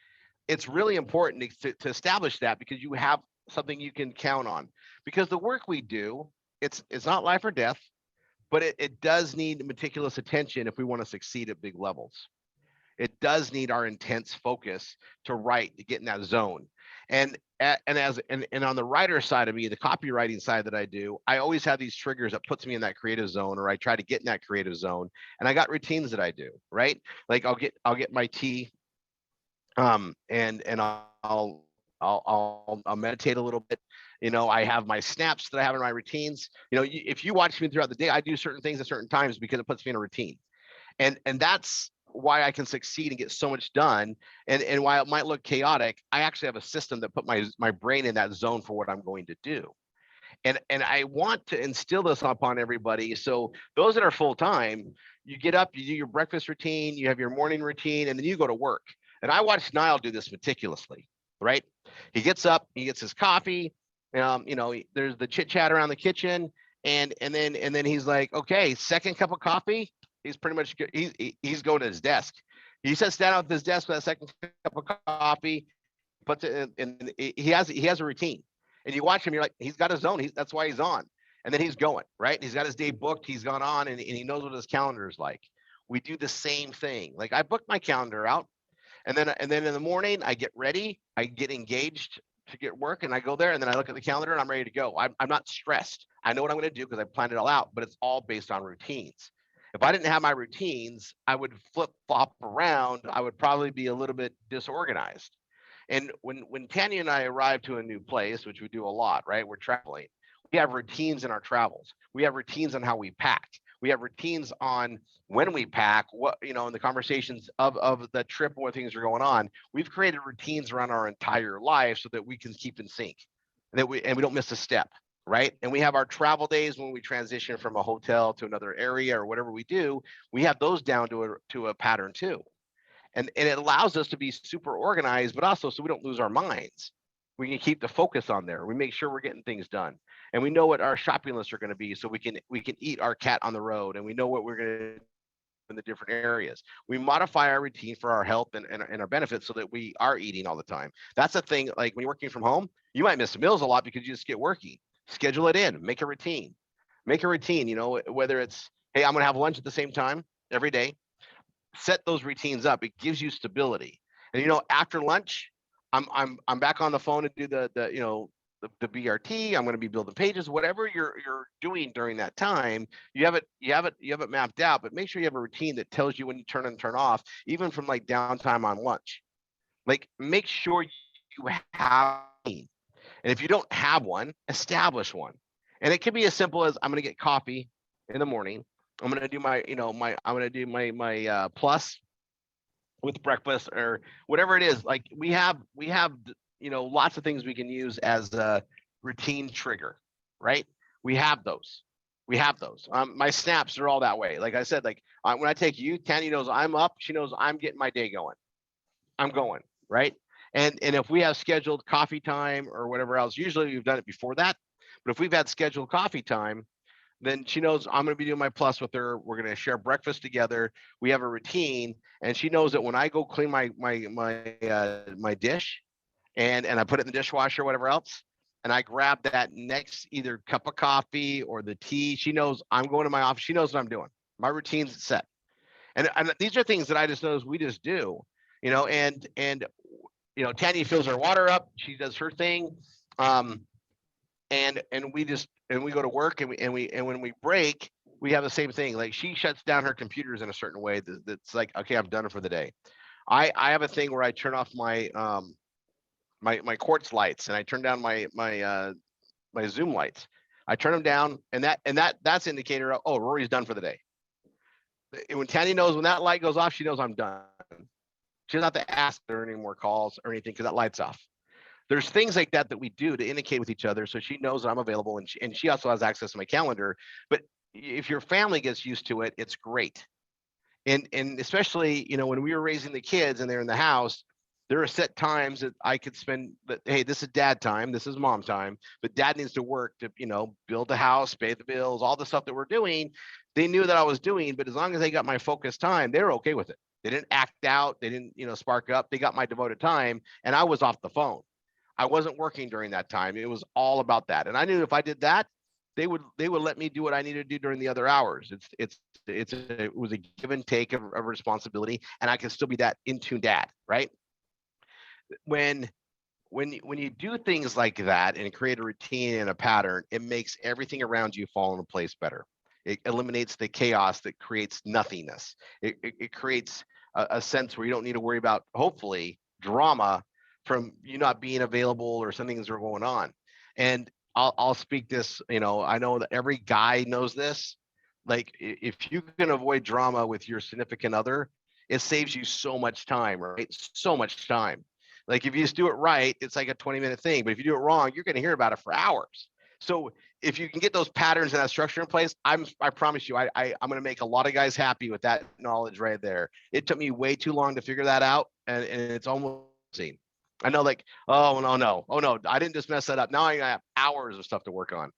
It's really important to establish that because you have something you can count on. Because the work we do, it's not life or death, but it does need meticulous attention if we want to succeed at big levels. It does need our intense focus to get in that zone. And on the writer side of me, the copywriting side that I do, I always have these triggers that puts me in that creative zone, or I try to get in that creative zone. And I got routines that I do, right? Like I'll get my tea, and I'll I'll meditate a little bit. You know, I have my snaps that I have in my routines. You know, if you watch me throughout the day, I do certain things at certain times because it puts me in a routine. And that's why I can succeed and get so much done. And while it might look chaotic, I actually have a system that put my brain in that zone for what I'm going to do. And I want to instill this upon everybody. So those that are full time, you get up, you do your breakfast routine, you have your morning routine, and then you go to work. And I watched Niall do this meticulously, right? He gets up, he gets his coffee. You know, there's the chit chat around the kitchen, and then he's like, okay, second cup of coffee. He's pretty much he's going to his desk. He sits down at his desk with that second cup of coffee, puts it in, and he has a routine. And you watch him, you're like, he's got his zone. That's why he's on. And then he's going, right? He's got his day booked. He's gone on, and he knows what his calendar is like. We do the same thing. Like, I booked my calendar out, and then in the morning I get ready. I get engaged to get work, and I go there, and then I look at the calendar, and I'm ready to go. I'm not stressed. I know what I'm going to do because I planned it all out, but it's all based on routines. If I didn't have my routines, I would flip flop around. I would probably be a little bit disorganized. And when Tanya and I arrive to a new place, which we do a lot, right? We're traveling. We have routines in our travels. We have routines on how we pack. We have routines on when we pack, what, you know, in the conversations of the trip and what things are going on. We've created routines around our entire life so that we can keep in sync, and we don't miss a step, right? And we have our travel days when we transition from a hotel to another area or whatever we do. We have those down to a pattern too. And it allows us to be super organized, but also so we don't lose our minds. We can keep the focus on there. We make sure we're getting things done, and we know what our shopping lists are going to be, so we can eat our cat on the road, and we know what we're going to do in the different areas. We modify our routine for our health and our benefits so that we are eating all the time. That's the thing. Like, when you're working from home, you might miss meals a lot because you just get working. Schedule it in. Make a routine. Make a routine. You know, whether it's, hey, I'm going to have lunch at the same time every day. Set those routines up. It gives you stability. And, you know, after lunch, I'm back on the phone to do the BRT. I'm going to be building pages. Whatever you're doing during that time, you have it mapped out. But make sure you have a routine that tells you when you turn and turn off, even from like downtime on lunch. Like, make sure you have one. And if you don't have one, establish one. And it can be as simple as, I'm going to get coffee in the morning. I'm going to do my plus with breakfast or whatever it is. Like, we have lots of things we can use as a routine trigger, right? We have those. My snaps are all that way. Like I said, like, when I take you, Tanya knows I'm up. She knows I'm getting my day going. I'm going, right? And if we have scheduled coffee time or whatever else, usually we've done it before that. But if we've had scheduled coffee time, then she knows I'm going to be doing my plus with her. We're going to share breakfast together. We have a routine, and she knows that when I go clean my dish, and I put it in the dishwasher or whatever else, and I grab that next either cup of coffee or the tea, she knows I'm going to my office. She knows what I'm doing. My routine's set. And these are things that I just knows we just do, you know, and you know, Tanya fills her water up. She does her thing. And we go to work, and when we break, we have the same thing. Like, she shuts down her computers in a certain way that's like, okay, I'm done for the day. I have a thing where I turn off my my quartz lights, and I turn down my Zoom lights. I turn them down, and that's an indicator of, oh, Rory's done for the day. When Tanya knows when that light goes off, she knows I'm done. She doesn't have to ask her any more calls or anything because that light's off. There's things like that we do to indicate with each other, so she knows I'm available, and she also has access to my calendar. But if your family gets used to it, it's great. And especially, you know, when we were raising the kids and they're in the house, there are set times that I could spend. But hey, this is dad time, this is mom time. But dad needs to work to, you know, build the house, pay the bills, all the stuff that we're doing. They knew that I was doing, but as long as they got my focused time, they were okay with it. They didn't act out. They didn't, you know, spark up. They got my devoted time, and I was off the phone. I wasn't working during that time. It was all about that. And I knew if I did that, they would let me do what I needed to do during the other hours. It was a give and take of responsibility, and I can still be that in tune dad, right? When you do things like that and create a routine and a pattern, it makes everything around you fall into place better. It eliminates the chaos that creates nothingness. It creates a sense where you don't need to worry about, hopefully, drama from you not being available or some things are going on. And I'll speak this, I know that every guy knows this. Like if you can avoid drama with your significant other, it saves you so much time, right? So much time. Like if you just do it right, it's like a 20-minute thing. But if you do it wrong, you're going to hear about it for hours. So if you can get those patterns and that structure in place, I promise you, I'm going to make a lot of guys happy with that knowledge right there. It took me way too long to figure that out, and it's almost seen. I know, like, oh no, I didn't just mess that up. Now I have hours of stuff to work on.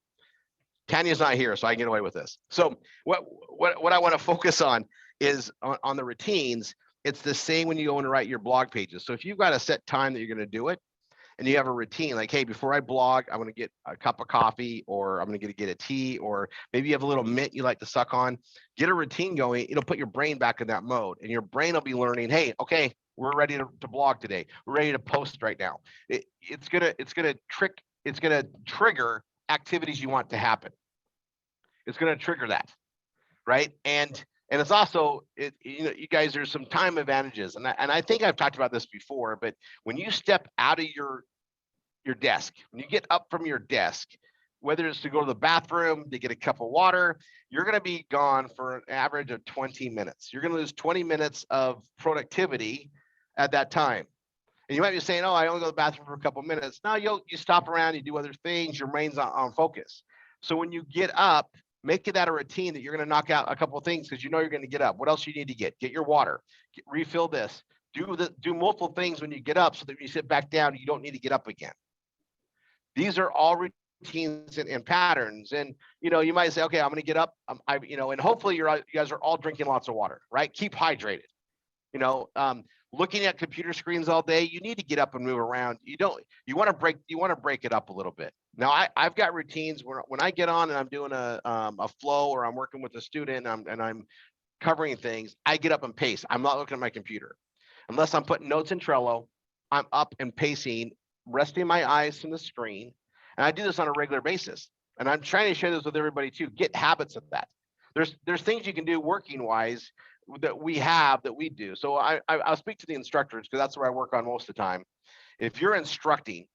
Tanya's not here, so I can get away with this. So what I want to focus on is on the routines. It's the same when you go and write your blog pages. So if you've got a set time that you're going to do it, and you have a routine, like, hey, before I blog, I'm going to get a cup of coffee, or I'm going to get a tea, or maybe you have a little mint you like to suck on. Get a routine going. It'll put your brain back in that mode, and your brain will be learning, hey, okay, we're ready to blog today. We're ready to post right now. It's gonna trigger activities you want to happen. It's gonna trigger that, right? And it's also, you guys, there's some time advantages, and I think I've talked about this before, but when you step out of your desk, when you get up from your desk, whether it's to go to the bathroom, to get a cup of water, you're going to be gone for an average of 20 minutes. You're going to lose 20 minutes of productivity at that time. And you might be saying, oh, I only go to the bathroom for a couple of minutes. No, you stop around, you do other things, your brain's on focus. So when you get up, make it that a routine that you're going to knock out a couple of things, because you know you're going to get up. What else you need to get your water, refill this, do multiple things when you get up, so that when you sit back down, you don't need to get up again. These are all routines and patterns. And you might say, okay, I'm going to get up, and hopefully you guys are all drinking lots of water, right? Keep hydrated. Looking at computer screens all day, you need to get up and move around. You want to break it up a little bit. Now I've got routines where when I get on and I'm doing a flow, or I'm working with a student and I'm covering things, I get up and pace. I'm not looking at my computer. Unless I'm putting notes in Trello, I'm up and pacing, resting my eyes from the screen. And I do this on a regular basis. And I'm trying to share this with everybody too. Get habits of that. There's things you can do working wise that we do. So I'll speak to the instructors, because that's where I work on most of the time. If you're instructing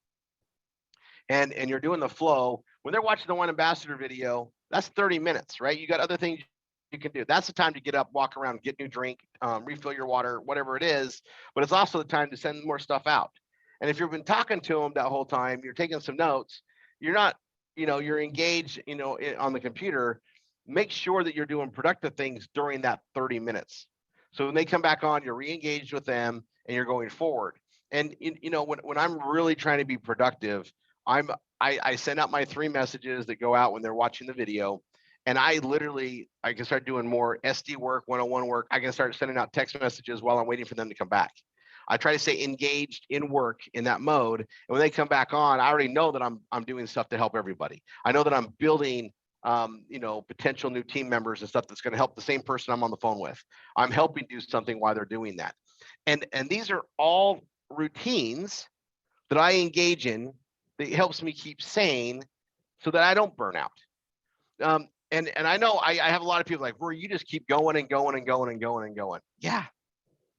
and you're doing the flow, when they're watching the One Ambassador video, that's 30 minutes, right? You got other things you can do. That's the time to get up, walk around, get new drink, refill your water, whatever it is. But it's also the time to send more stuff out. And if you've been talking to them that whole time, you're taking some notes, you're not, you're engaged, on the computer. Make sure that you're doing productive things during that 30 minutes. So when they come back on, you're re-engaged with them and you're going forward. And when I'm really trying to be productive, I send out my 3 messages that go out when they're watching the video. And I can start doing more SD work, one-on-one work. I can start sending out text messages while I'm waiting for them to come back. I try to stay engaged in work in that mode. And when they come back on, I already know that I'm doing stuff to help everybody. I know that I'm building, potential new team members and stuff that's going to help the same person I'm on the phone with. I'm helping do something while they're doing that. And these are all routines that I engage in that helps me keep sane so that I don't burn out. And I know I have a lot of people like, Rory, you just keep going and going and going and going and going. Yeah,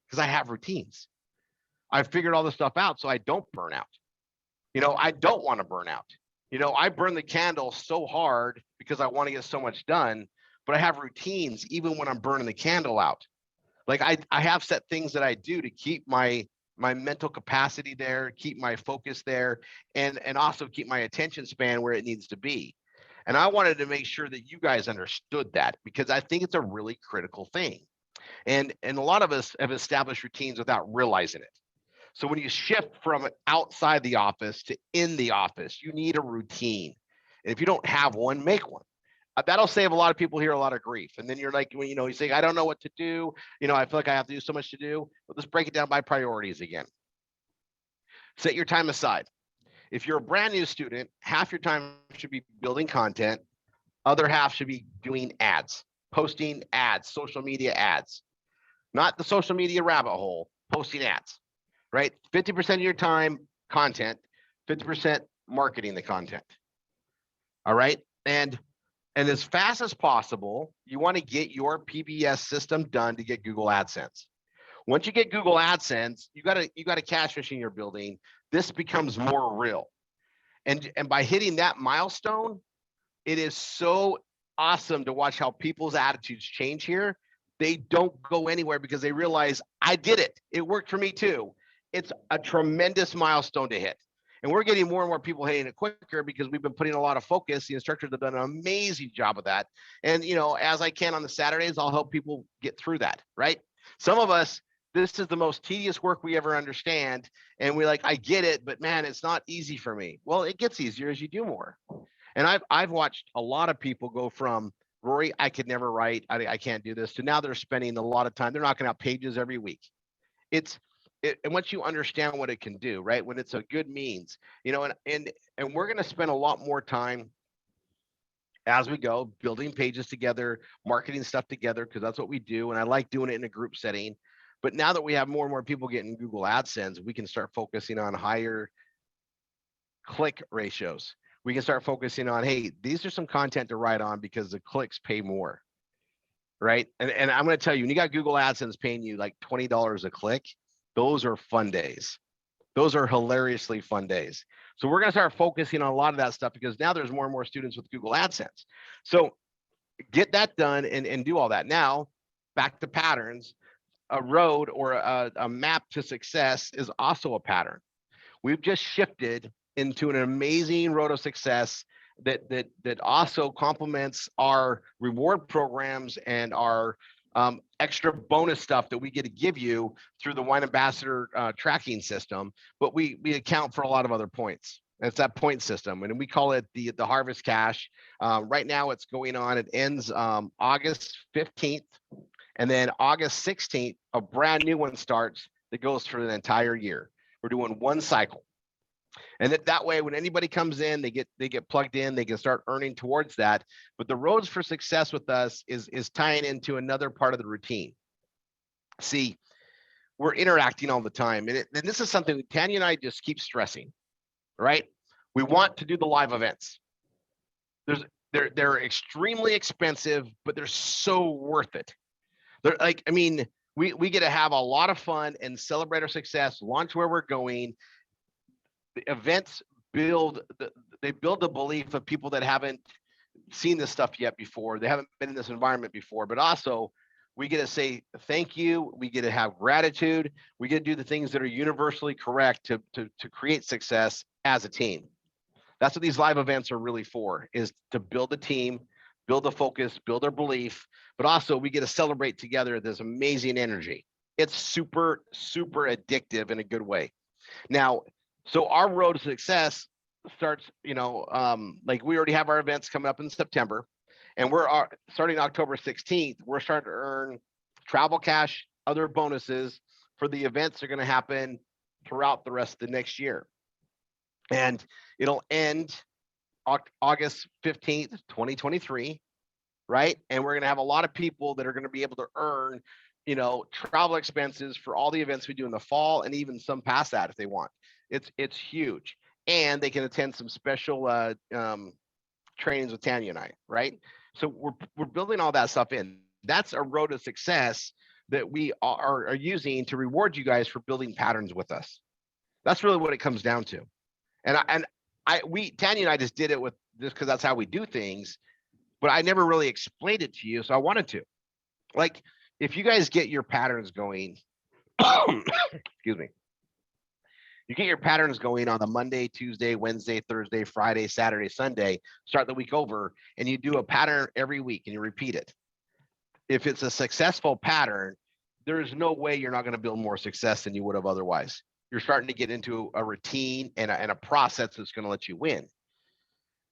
because I have routines. I've figured all this stuff out so I don't burn out. I don't want to burn out. I burn the candle so hard because I want to get so much done, but I have routines even when I'm burning the candle out. Like I have set things that I do to keep my mental capacity there, keep my focus there, and also keep my attention span where it needs to be. And I wanted to make sure that you guys understood that, because I think it's a really critical thing. And a lot of us have established routines without realizing it. So when you shift from outside the office to in the office, you need a routine. And if you don't have one, make one. That'll save a lot of people here a lot of grief. And then you're like, you say, I don't know what to do. I feel like I have to do so much to do. Well, let's break it down by priorities again. Set your time aside. If you're a brand new student, half your time should be building content. Other half should be doing ads, posting ads, social media ads, not the social media rabbit hole, posting ads, right? 50% of your time, content, 50% marketing the content. All right. And as fast as possible, you want to get your PBS system done to get Google AdSense. Once you get Google AdSense, you got a cash machine you're building this becomes more real. And by hitting that milestone, it is so awesome to watch how people's attitudes change here. They don't go anywhere because they realize, I did it. It worked for me too. It's a tremendous milestone to hit. And we're getting more and more people hitting it quicker because we've been putting a lot of focus. The instructors have done an amazing job of that. And, you know, as I can on the Saturdays, I'll help people get through that, right? Some of us, this is the most tedious work we ever understand. And we're like, I get it, but man, it's not easy for me. Well, it gets easier as you do more. And I've watched a lot of people go from, Rory, I could never write, I can't do this, to now they're spending a lot of time, they're knocking out pages every week. And once you understand what it can do, right? When it's a good means, you know, and we're going to spend a lot more time as we go, building pages together, marketing stuff together, because that's what we do. And I like doing it in a group setting. But now that we have more and more people getting Google AdSense, we can start focusing on higher click ratios. We can start focusing on, hey, these are some content to write on because the clicks pay more, right? And I'm going to tell you, when you got Google AdSense paying you like $20 a click, those are fun days. Those are hilariously fun days. So we're going to start focusing on a lot of that stuff because now there's more and more students with Google AdSense. So get that done and do all that. Now, back to patterns. A road or a map to success is also a pattern. We've just shifted into an amazing road of success that also complements our reward programs and our extra bonus stuff that we get to give you through the Wine Ambassador tracking system, but we account for a lot of other points. It's that point system, and we call it the Harvest Cash. Right now it's going on, it ends August 15th, and then August 16th, a brand new one starts that goes for the entire year. We're doing one cycle. And that way, when anybody comes in, they get plugged in, they can start earning towards that. But the roads for success with us is tying into another part of the routine. See, we're interacting all the time. And this is something that Tanya and I just keep stressing, right? We want to do the live events. They're extremely expensive, but they're so worth it. They're like, I mean, we get to have a lot of fun and celebrate our success, launch where we're going. The events build the belief of people that haven't seen this stuff yet before. They haven't been in this environment before, but also we get to say thank you. We get to have gratitude. We get to do the things that are universally correct to create success as a team. That's what these live events are really for, is to build a team, build a focus, build our belief, but also we get to celebrate together this amazing energy. It's super, super addictive in a good way. Now, so our road to success starts, you know, like we already have our events coming up in September, and we're starting October 16th, we're starting to earn travel cash, other bonuses for the events that are going to happen throughout the rest of the next year. And it'll end August 15th, 2023, right? And we're going to have a lot of people that are going to be able to earn, you know, travel expenses for all the events we do in the fall, and even some past that if they want. It's huge. And they can attend some special trainings with Tanya and I, right? So we're building all that stuff in. That's a road to success that we are using to reward you guys for building patterns with us. That's really what it comes down to. And Tanya and I just did it with this because that's how we do things, but I never really explained it to you, so I wanted to. Like, if you guys get your patterns going, excuse me, you get your patterns going on the Monday, Tuesday, Wednesday, Thursday, Friday, Saturday, Sunday, start the week over, and you do a pattern every week and you repeat it. If it's a successful pattern, there's no way you're not going to build more success than you would have otherwise. You're starting to get into a routine and a process that's going to let you win.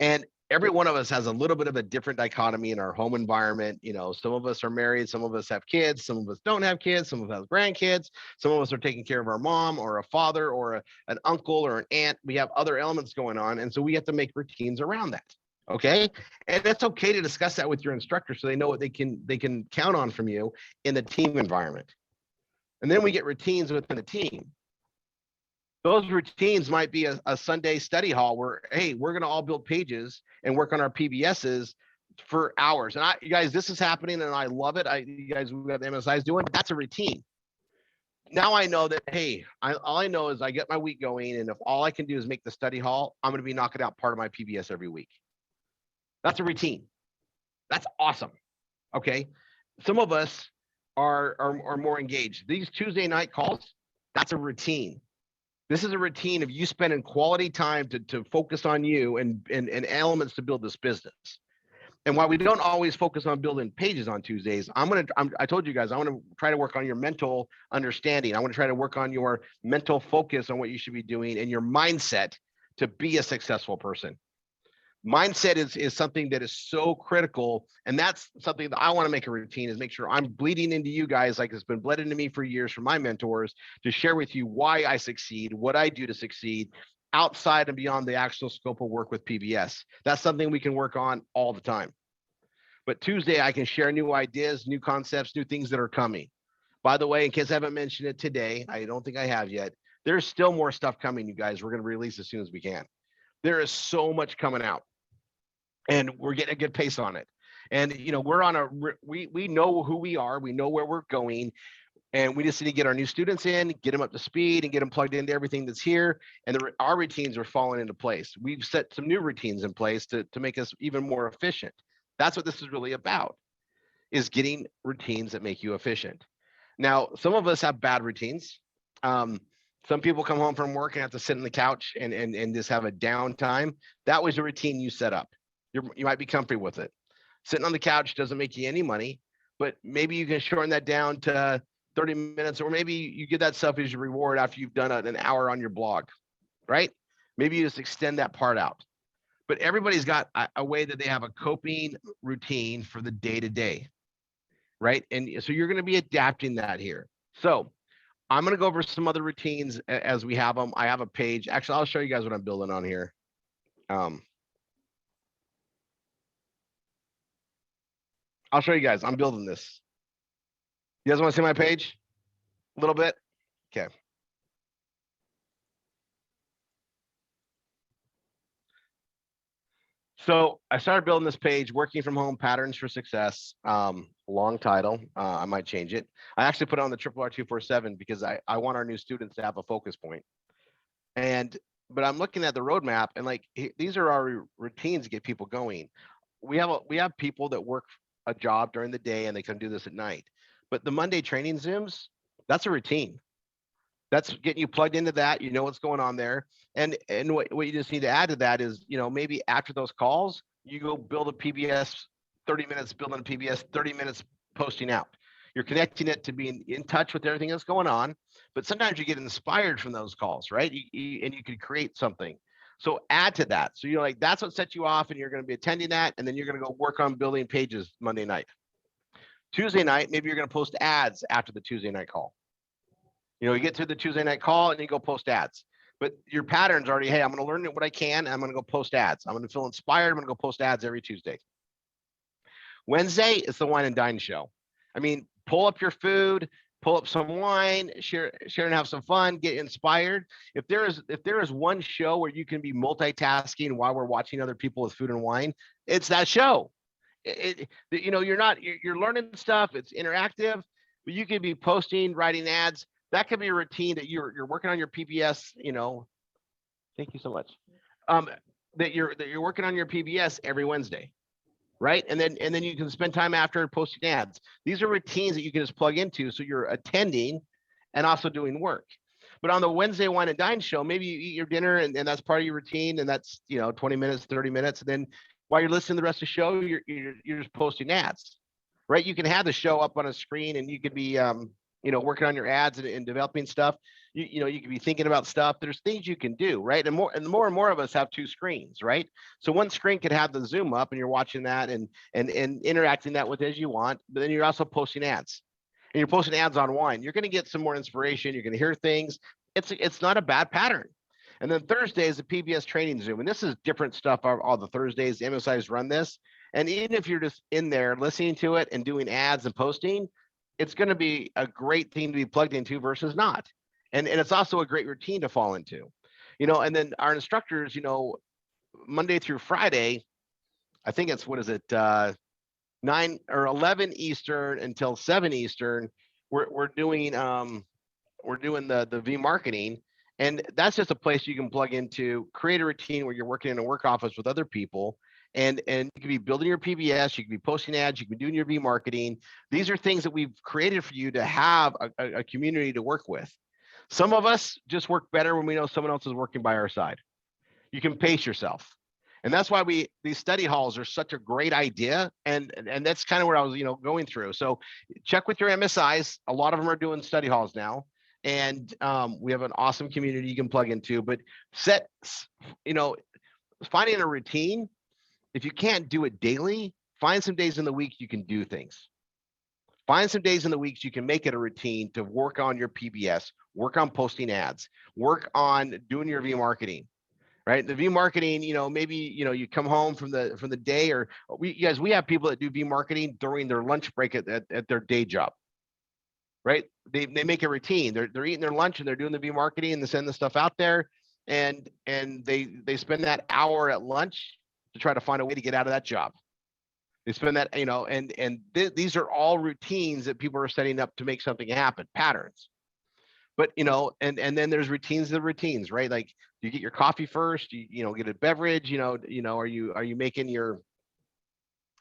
And every one of us has a little bit of a different dichotomy in our home environment. You know, some of us are married, some of us have kids, some of us don't have kids, some of us have grandkids, some of us are taking care of our mom or a father or an uncle or an aunt. We have other elements going on. And so we have to make routines around that. Okay. And it's okay to discuss that with your instructor so they know what they can count on from you in the team environment. And then we get routines within the team. Those routines might be a Sunday study hall where, hey, we're going to all build pages and work on our PBSs for hours. And you guys, this is happening and I love it. You guys, we have MSIs doing, that's a routine. now I know that, hey, all I know is I get my week going, and if all I can do is make the study hall, I'm going to be knocking out part of my PBS every week. That's a routine. That's awesome. Okay. Some of us are more engaged. These Tuesday night calls, that's a routine. This is a routine of you spending quality time to focus on you and elements to build this business. And while we don't always focus on building pages on Tuesdays, I told you guys, I want to try to work on your mental understanding. I want to try to work on your mental focus on what you should be doing and your mindset to be a successful person. Mindset is something that is so critical. And that's something that I want to make a routine, is make sure I'm bleeding into you guys like it's been bled into me for years from my mentors, to share with you why I succeed, what I do to succeed, outside and beyond the actual scope of work with PBS. That's something we can work on all the time. But Tuesday, I can share new ideas, new concepts, new things that are coming. By the way, in case I haven't mentioned it today, I don't think I have yet, there's still more stuff coming, you guys. We're going to release as soon as we can. There is so much coming out, and we're getting a good pace on it. And, you know, we're on we know who we are, we know where we're going. And we just need to get our new students in, get them up to speed, and get them plugged into everything that's here. And our routines are falling into place. We've set some new routines in place to make us even more efficient. That's what this is really about, is getting routines that make you efficient. Now, some of us have bad routines. Some people come home from work and have to sit on the couch and just have a downtime. That was a routine you set up. You might be comfy with it. Sitting on the couch doesn't make you any money, but maybe you can shorten that down to 30 minutes, or maybe you get that stuff as your reward after you've done an hour on your blog, right? Maybe you just extend that part out. But everybody's got a way that they have a coping routine for the day-to-day, right? And so you're going to be adapting that here. So I'm going to go over some other routines as we have them. I have a page. Actually, I'll show you guys what I'm building on here. I'll show you guys. I'm building this. You guys want to see my page a little bit? Okay. So I started building this page, Working from Home Patterns for Success. Long title. I might change it. I actually put it on the RRR247 because I want our new students to have a focus point. But I'm looking at the roadmap, and like, these are our routines to get people going. We have people that work a job during the day and they can do this at night. But the Monday training Zooms, that's a routine. That's getting you plugged into that. You know what's going on there. And what you just need to add to that is, you know, maybe after those calls, you go build a PBS, 30 minutes building a PBS, 30 minutes posting out. You're connecting it to being in touch with everything that's going on. But sometimes you get inspired from those calls, right? And you could create something. So add to that. So you're like, that's what sets you off, and you're going to be attending that. And then you're going to go work on building pages Monday night. Tuesday night, maybe you're going to post ads after the Tuesday night call. You know, you get to the Tuesday night call and you go post ads. But your pattern's already, hey, I'm going to learn what I can. And I'm going to go post ads. I'm going to feel inspired. I'm going to go post ads every Tuesday. Wednesday is the wine and dine show. I mean, pull up your food, pull up some wine, share and have some fun, get inspired. If there is one show where you can be multitasking while we're watching other people with food and wine, it's that show. You know, you're learning stuff. It's interactive, but you could be posting, writing ads. That could be a routine that you're working on your PBS. You know, thank you so much. That you're working on your PBS every Wednesday, right? And then you can spend time after posting ads. These are routines that you can just plug into, so you're attending and also doing work. But on the Wednesday wine and dine show, maybe you eat your dinner and that's part of your routine, and that's, you know, 20 minutes, 30 minutes, and then while you're listening to the rest of the show, you're just posting ads, right? You can have the show up on a screen, and you could be you know, working on your ads and developing stuff. You know, you could be thinking about stuff. There's things you can do, right? And more and more of us have two screens, right? So one screen could have the Zoom up, and you're watching that and interacting that with as you want. But then you're also posting ads, and you're posting ads on wine. You're going to get some more inspiration. You're going to hear things. It's not a bad pattern. And then Thursday is the PBS training Zoom, and this is different stuff. All the Thursdays, the MSIs run this, and even if you're just in there listening to it and doing ads and posting, it's going to be a great thing to be plugged into versus not. And it's also a great routine to fall into, you know. And then our instructors, you know, Monday through Friday, I think it's, 9 or 11 Eastern until 7 Eastern, we're doing the V marketing, and that's just a place you can plug into, create a routine where you're working in a work office with other people, and you can be building your PBS, you can be posting ads, you can be doing your V marketing. These are things that we've created for you to have a community to work with. Some of us just work better when we know someone else is working by our side. You can pace yourself. And that's why these study halls are such a great idea. And that's kind of where I was, going through. So check with your MSIs. A lot of them are doing study halls now. And we have an awesome community you can plug into, but finding a routine, if you can't do it daily, find some days in the week you can do things. Find some days in the weeks you can make it a routine to work on your PBS, work on posting ads, work on doing your V marketing. Right, the V marketing, maybe you come home from the day, or we have people that do V marketing during their lunch break at their day job. Right, they make a routine. They're eating their lunch and they're doing the V marketing and they send the stuff out there, and they spend that hour at lunch to try to find a way to get out of that job. They spend that, these are all routines that people are setting up to make something happen, patterns. But and then there's routines of routines, right? Like, you get your coffee first, you get a beverage, are you making your,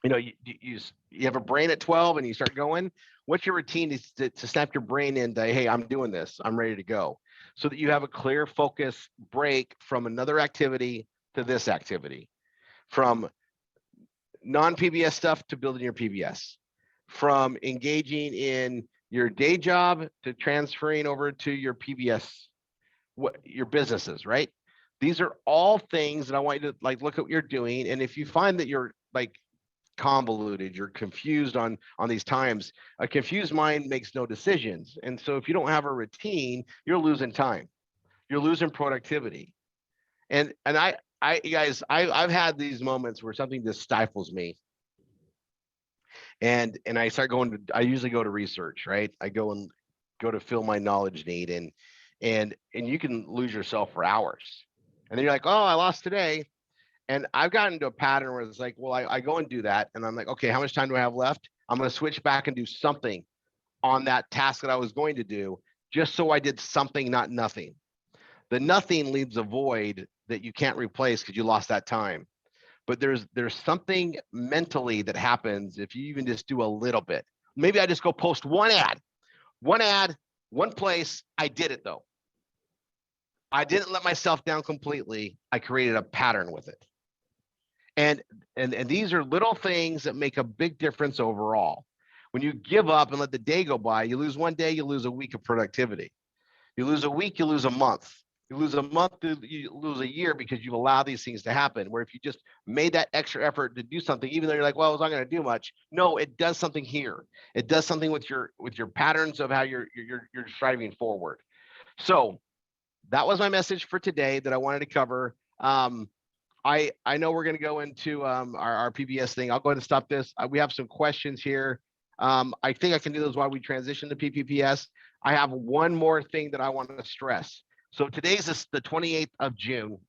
you have a brain at 12 and you start going. What's your routine is to snap your brain into, hey, I'm doing this, I'm ready to go, so that you have a clear focus break from another activity to this activity, from non-PBS stuff to building your PBS, from engaging in your day job to transferring over to your PBS, your businesses, right? These are all things that I want you to look at what you're doing. And if you find that you're convoluted, you're confused on these times, a confused mind makes no decisions. And so if you don't have a routine, you're losing time, you're losing productivity. And I've had these moments where something just stifles me. And I start I usually go to research, right? I go to fill my knowledge need, and you can lose yourself for hours. And then you're like, oh, I lost today. And I've gotten into a pattern where it's like, well, I go and do that. And I'm like, okay, how much time do I have left? I'm going to switch back and do something on that task that I was going to do, just so I did something, not nothing. The nothing leaves a void that you can't replace because you lost that time. But there's something mentally that happens if you even just do a little bit. Maybe I just go post one ad, one place. I did it though. I didn't let myself down completely. I created a pattern with it. And these are little things that make a big difference overall. When you give up and let the day go by, you lose one day, you lose a week of productivity. You lose a week, you lose a month. You lose a month, you lose a year, because you've allowed these things to happen. Where if you just made that extra effort to do something, even though you're like, well, it's not going to do much. No, it does something here. It does something with your patterns of how you're striving forward. So that was my message for today that I wanted to cover. I know we're going to go into our PBS thing. I'll go ahead and stop this. We have some questions here. I think I can do those while we transition to PPPS. I have one more thing that I want to stress. So today's the 28th of June.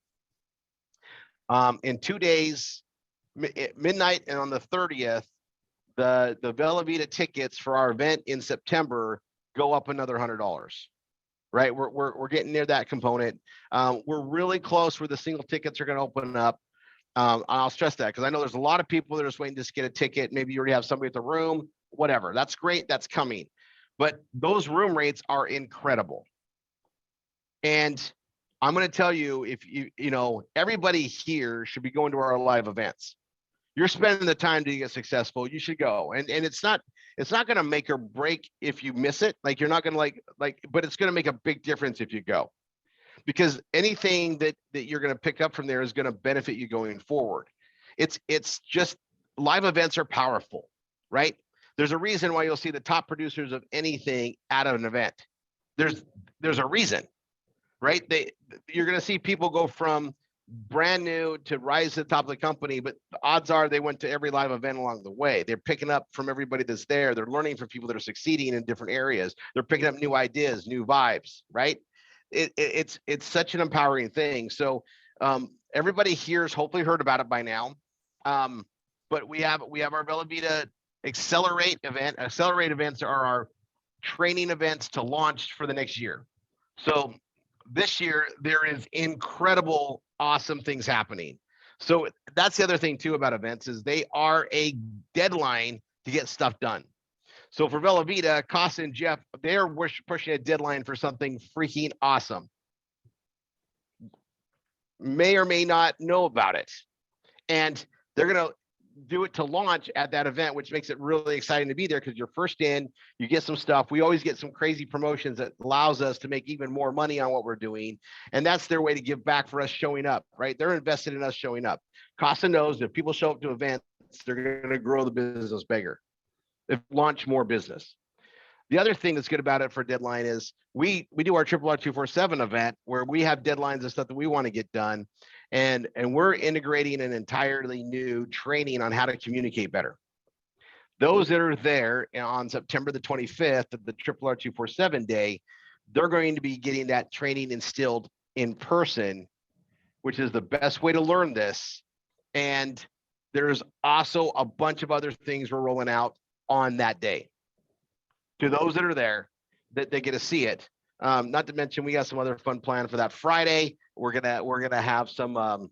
In 2 days, midnight and on the 30th, the Bella Vita tickets for our event in September go up another $100. Right, we're getting near that component. We're really close where the single tickets are going to open up. I'll stress that because I know there's a lot of people that are just waiting to just get a ticket. Maybe you already have somebody at the room, whatever. That's great. That's coming. But those room rates are incredible. And I'm going to tell you, if everybody here should be going to our live events. You're spending the time to get successful. You should go. And it's not going to make or break if you miss it. Like, you're not going to but it's going to make a big difference if you go, because anything that you're going to pick up from there is going to benefit you going forward. It's just, live events are powerful, right? There's a reason why you'll see the top producers of anything at an event. There's a reason, right? You're going to see people go from brand new to rise to the top of the company, but the odds are they went to every live event along the way. They're picking up from everybody that's there. They're learning from people that are succeeding in different areas. They're picking up new ideas, new vibes, right? It's such an empowering thing. So everybody here's hopefully heard about it by now. But we have our Bella Vita Accelerate event. Accelerate events are our training events to launch for the next year. So this year there is incredible, awesome things happening. So that's the other thing too about events is they are a deadline to get stuff done. So for Bella Vita, Costa and Jeff, they're pushing a deadline for something freaking awesome. May or may not know about it. And they're going to do it to launch at that event, which makes it really exciting to be there because you're first in, you get some stuff. We always get some crazy promotions that allows us to make even more money on what we're doing. And that's their way to give back for us showing up, right? They're invested in us showing up. Costa knows if people show up to events, they're going to grow the business bigger. They launch more business. The other thing that's good about it for deadline is we do our RRR247 event where we have deadlines and stuff that we want to get done. And we're integrating an entirely new training on how to communicate better. Those that are there on September the 25th of the RRR247 day, they're going to be getting that training instilled in person, which is the best way to learn this. And there's also a bunch of other things we're rolling out on that day. To those that are there, that they get to see it. Not to mention, we got some other fun plan for that Friday. We're gonna have some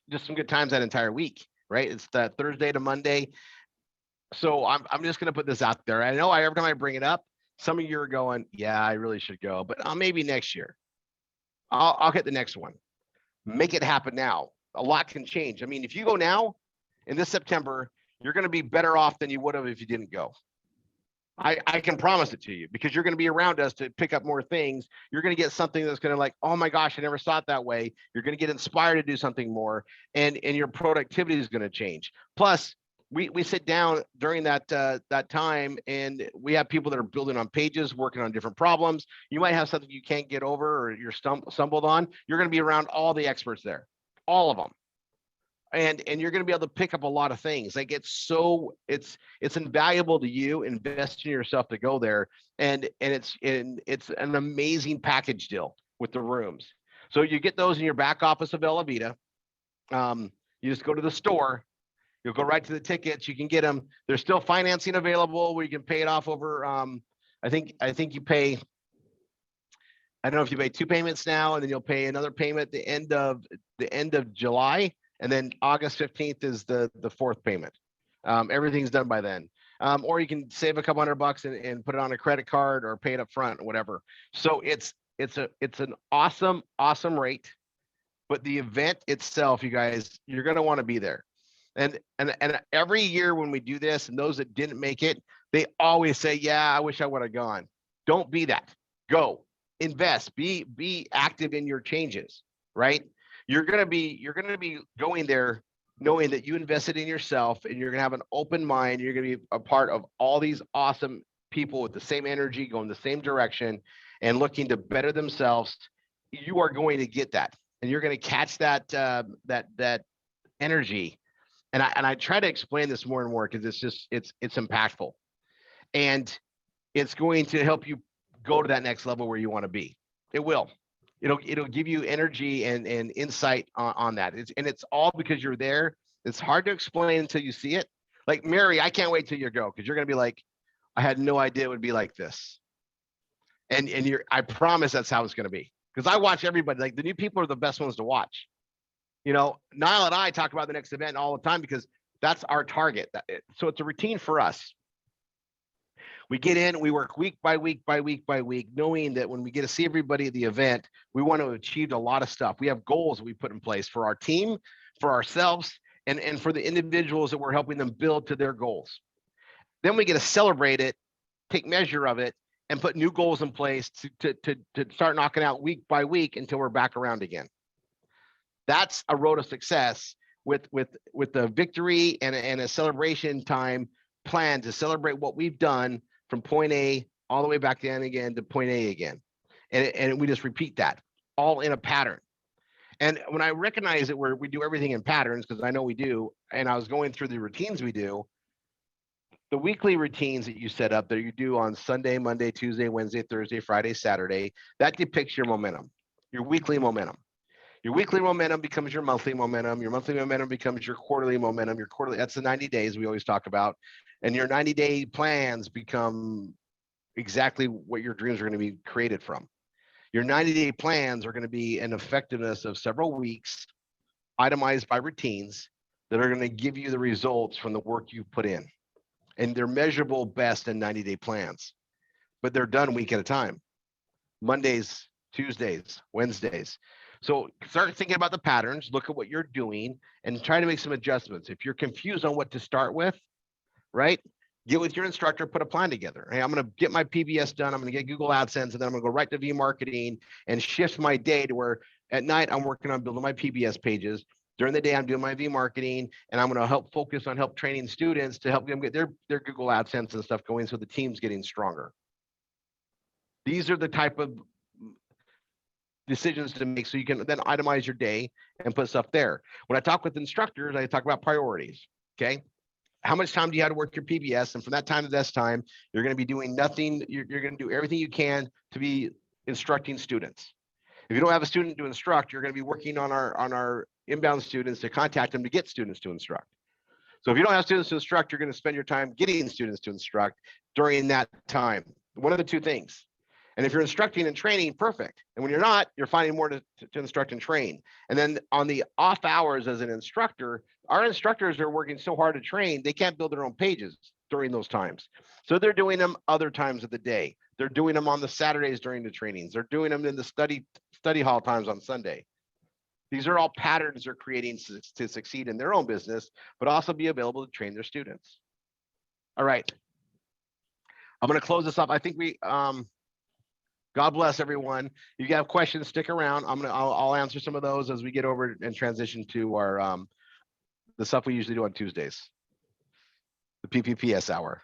just some good times that entire week, right? It's that Thursday to Monday. So I'm just gonna put this out there. I know every time I bring it up, some of you are going, yeah, I really should go, but maybe next year. I'll hit the next one. Make it happen now. A lot can change. I mean, if you go now in this September, you're gonna be better off than you would have if you didn't go. I can promise it to you because you're going to be around us to pick up more things. You're going to get something that's going to like, oh my gosh, I never saw it that way. You're going to get inspired to do something more and your productivity is going to change. Plus, we sit down during that time and we have people that are building on pages, working on different problems. You might have something you can't get over or you're stumbled on. You're going to be around all the experts there, all of them. And you're going to be able to pick up a lot of things. Like it's invaluable to you. Invest in yourself to go there, and it's an amazing package deal with the rooms. So you get those in your back office of Bella Vita. You just go to the store. You'll go right to the tickets. You can get them. There's still financing available where you can pay it off over. I think you pay. I don't know if you pay 2 payments now, and then you'll pay another payment at the end of July. And then August 15th is the 4th payment. Everything's done by then. Or you can save a couple $100 and put it on a credit card or pay it up front or whatever. So it's an awesome rate. But the event itself, you guys, you're gonna want to be there. And every year when we do this, and those that didn't make it, they always say, yeah, I wish I would have gone. Don't be that. Go, invest, be active in your changes, right? You're gonna be going there knowing that you invested in yourself and you're gonna have an open mind. You're gonna be a part of all these awesome people with the same energy, going the same direction and looking to better themselves. You are going to get that, and you're gonna catch that energy. And I try to explain this more and more because it's impactful, and it's going to help you go to that next level where you want to be. It will. It'll give you energy and insight on that. It's all because you're there. It's hard to explain until you see it. Like Mary, I can't wait till you go because you're gonna be like, I had no idea it would be like this. And I promise that's how it's gonna be. Because I watch everybody, like the new people are the best ones to watch. You know, Niall and I talk about the next event all the time because that's our target. So it's a routine for us. We get in, we work week by week, knowing that when we get to see everybody at the event, we want to achieve a lot of stuff. We have goals that we put in place for our team, for ourselves, and for the individuals that we're helping them build to their goals. Then we get to celebrate it, take measure of it, and put new goals in place to start knocking out week by week until we're back around again. That's a road of success with the victory and a celebration time plan to celebrate what we've done from point A all the way back down again to point A again. And we just repeat that all in a pattern. And when I recognize that we do everything in patterns, because I know we do, and I was going through the routines we do, the weekly routines that you set up that you do on Sunday, Monday, Tuesday, Wednesday, Thursday, Friday, Saturday, that depicts your momentum, your weekly momentum. Your weekly momentum becomes your monthly momentum. Your monthly momentum becomes your quarterly momentum. Your quarterly, that's the 90 days we always talk about. And your 90-day plans become exactly what your dreams are going to be created from. Your 90-day plans are going to be an effectiveness of several weeks, itemized by routines that are going to give you the results from the work you put in. And they're measurable best in 90-day plans, but they're done week at a time. Mondays, Tuesdays, Wednesdays. So start thinking about the patterns, look at what you're doing, and try to make some adjustments. If you're confused on what to start with, right? Get with your instructor, put a plan together. Hey, I'm going to get my PBS done. I'm going to get Google AdSense, and then I'm going to go right to V-marketing and shift my day to where at night I'm working on building my PBS pages. During the day, I'm doing my V-marketing, and I'm going to help focus on help training students to help them get their Google AdSense and stuff going so the team's getting stronger. These are the type of decisions to make so you can then itemize your day and put stuff there. When I talk with instructors, I talk about priorities, okay? How much time do you have to work your PBS? And from that time to this time, you're going to be doing nothing. You're going to do everything you can to be instructing students. If you don't have a student to instruct, you're going to be working on our inbound students to contact them to get students to instruct. So if you don't have students to instruct, you're going to spend your time getting students to instruct during that time. One of the two things. And if you're instructing and training, perfect. And when you're not, you're finding more to instruct and train. And then on the off hours as an instructor, our instructors are working so hard to train, they can't build their own pages during those times. So they're doing them other times of the day. They're doing them on the Saturdays during the trainings. They're doing them in the study hall times on Sunday. These are all patterns they're creating to succeed in their own business, but also be available to train their students. All right. I'm going to close this up. I think God bless everyone. If you have questions, stick around. I'll answer some of those as we get over and transition to our the stuff we usually do on Tuesdays, the PPPS hour.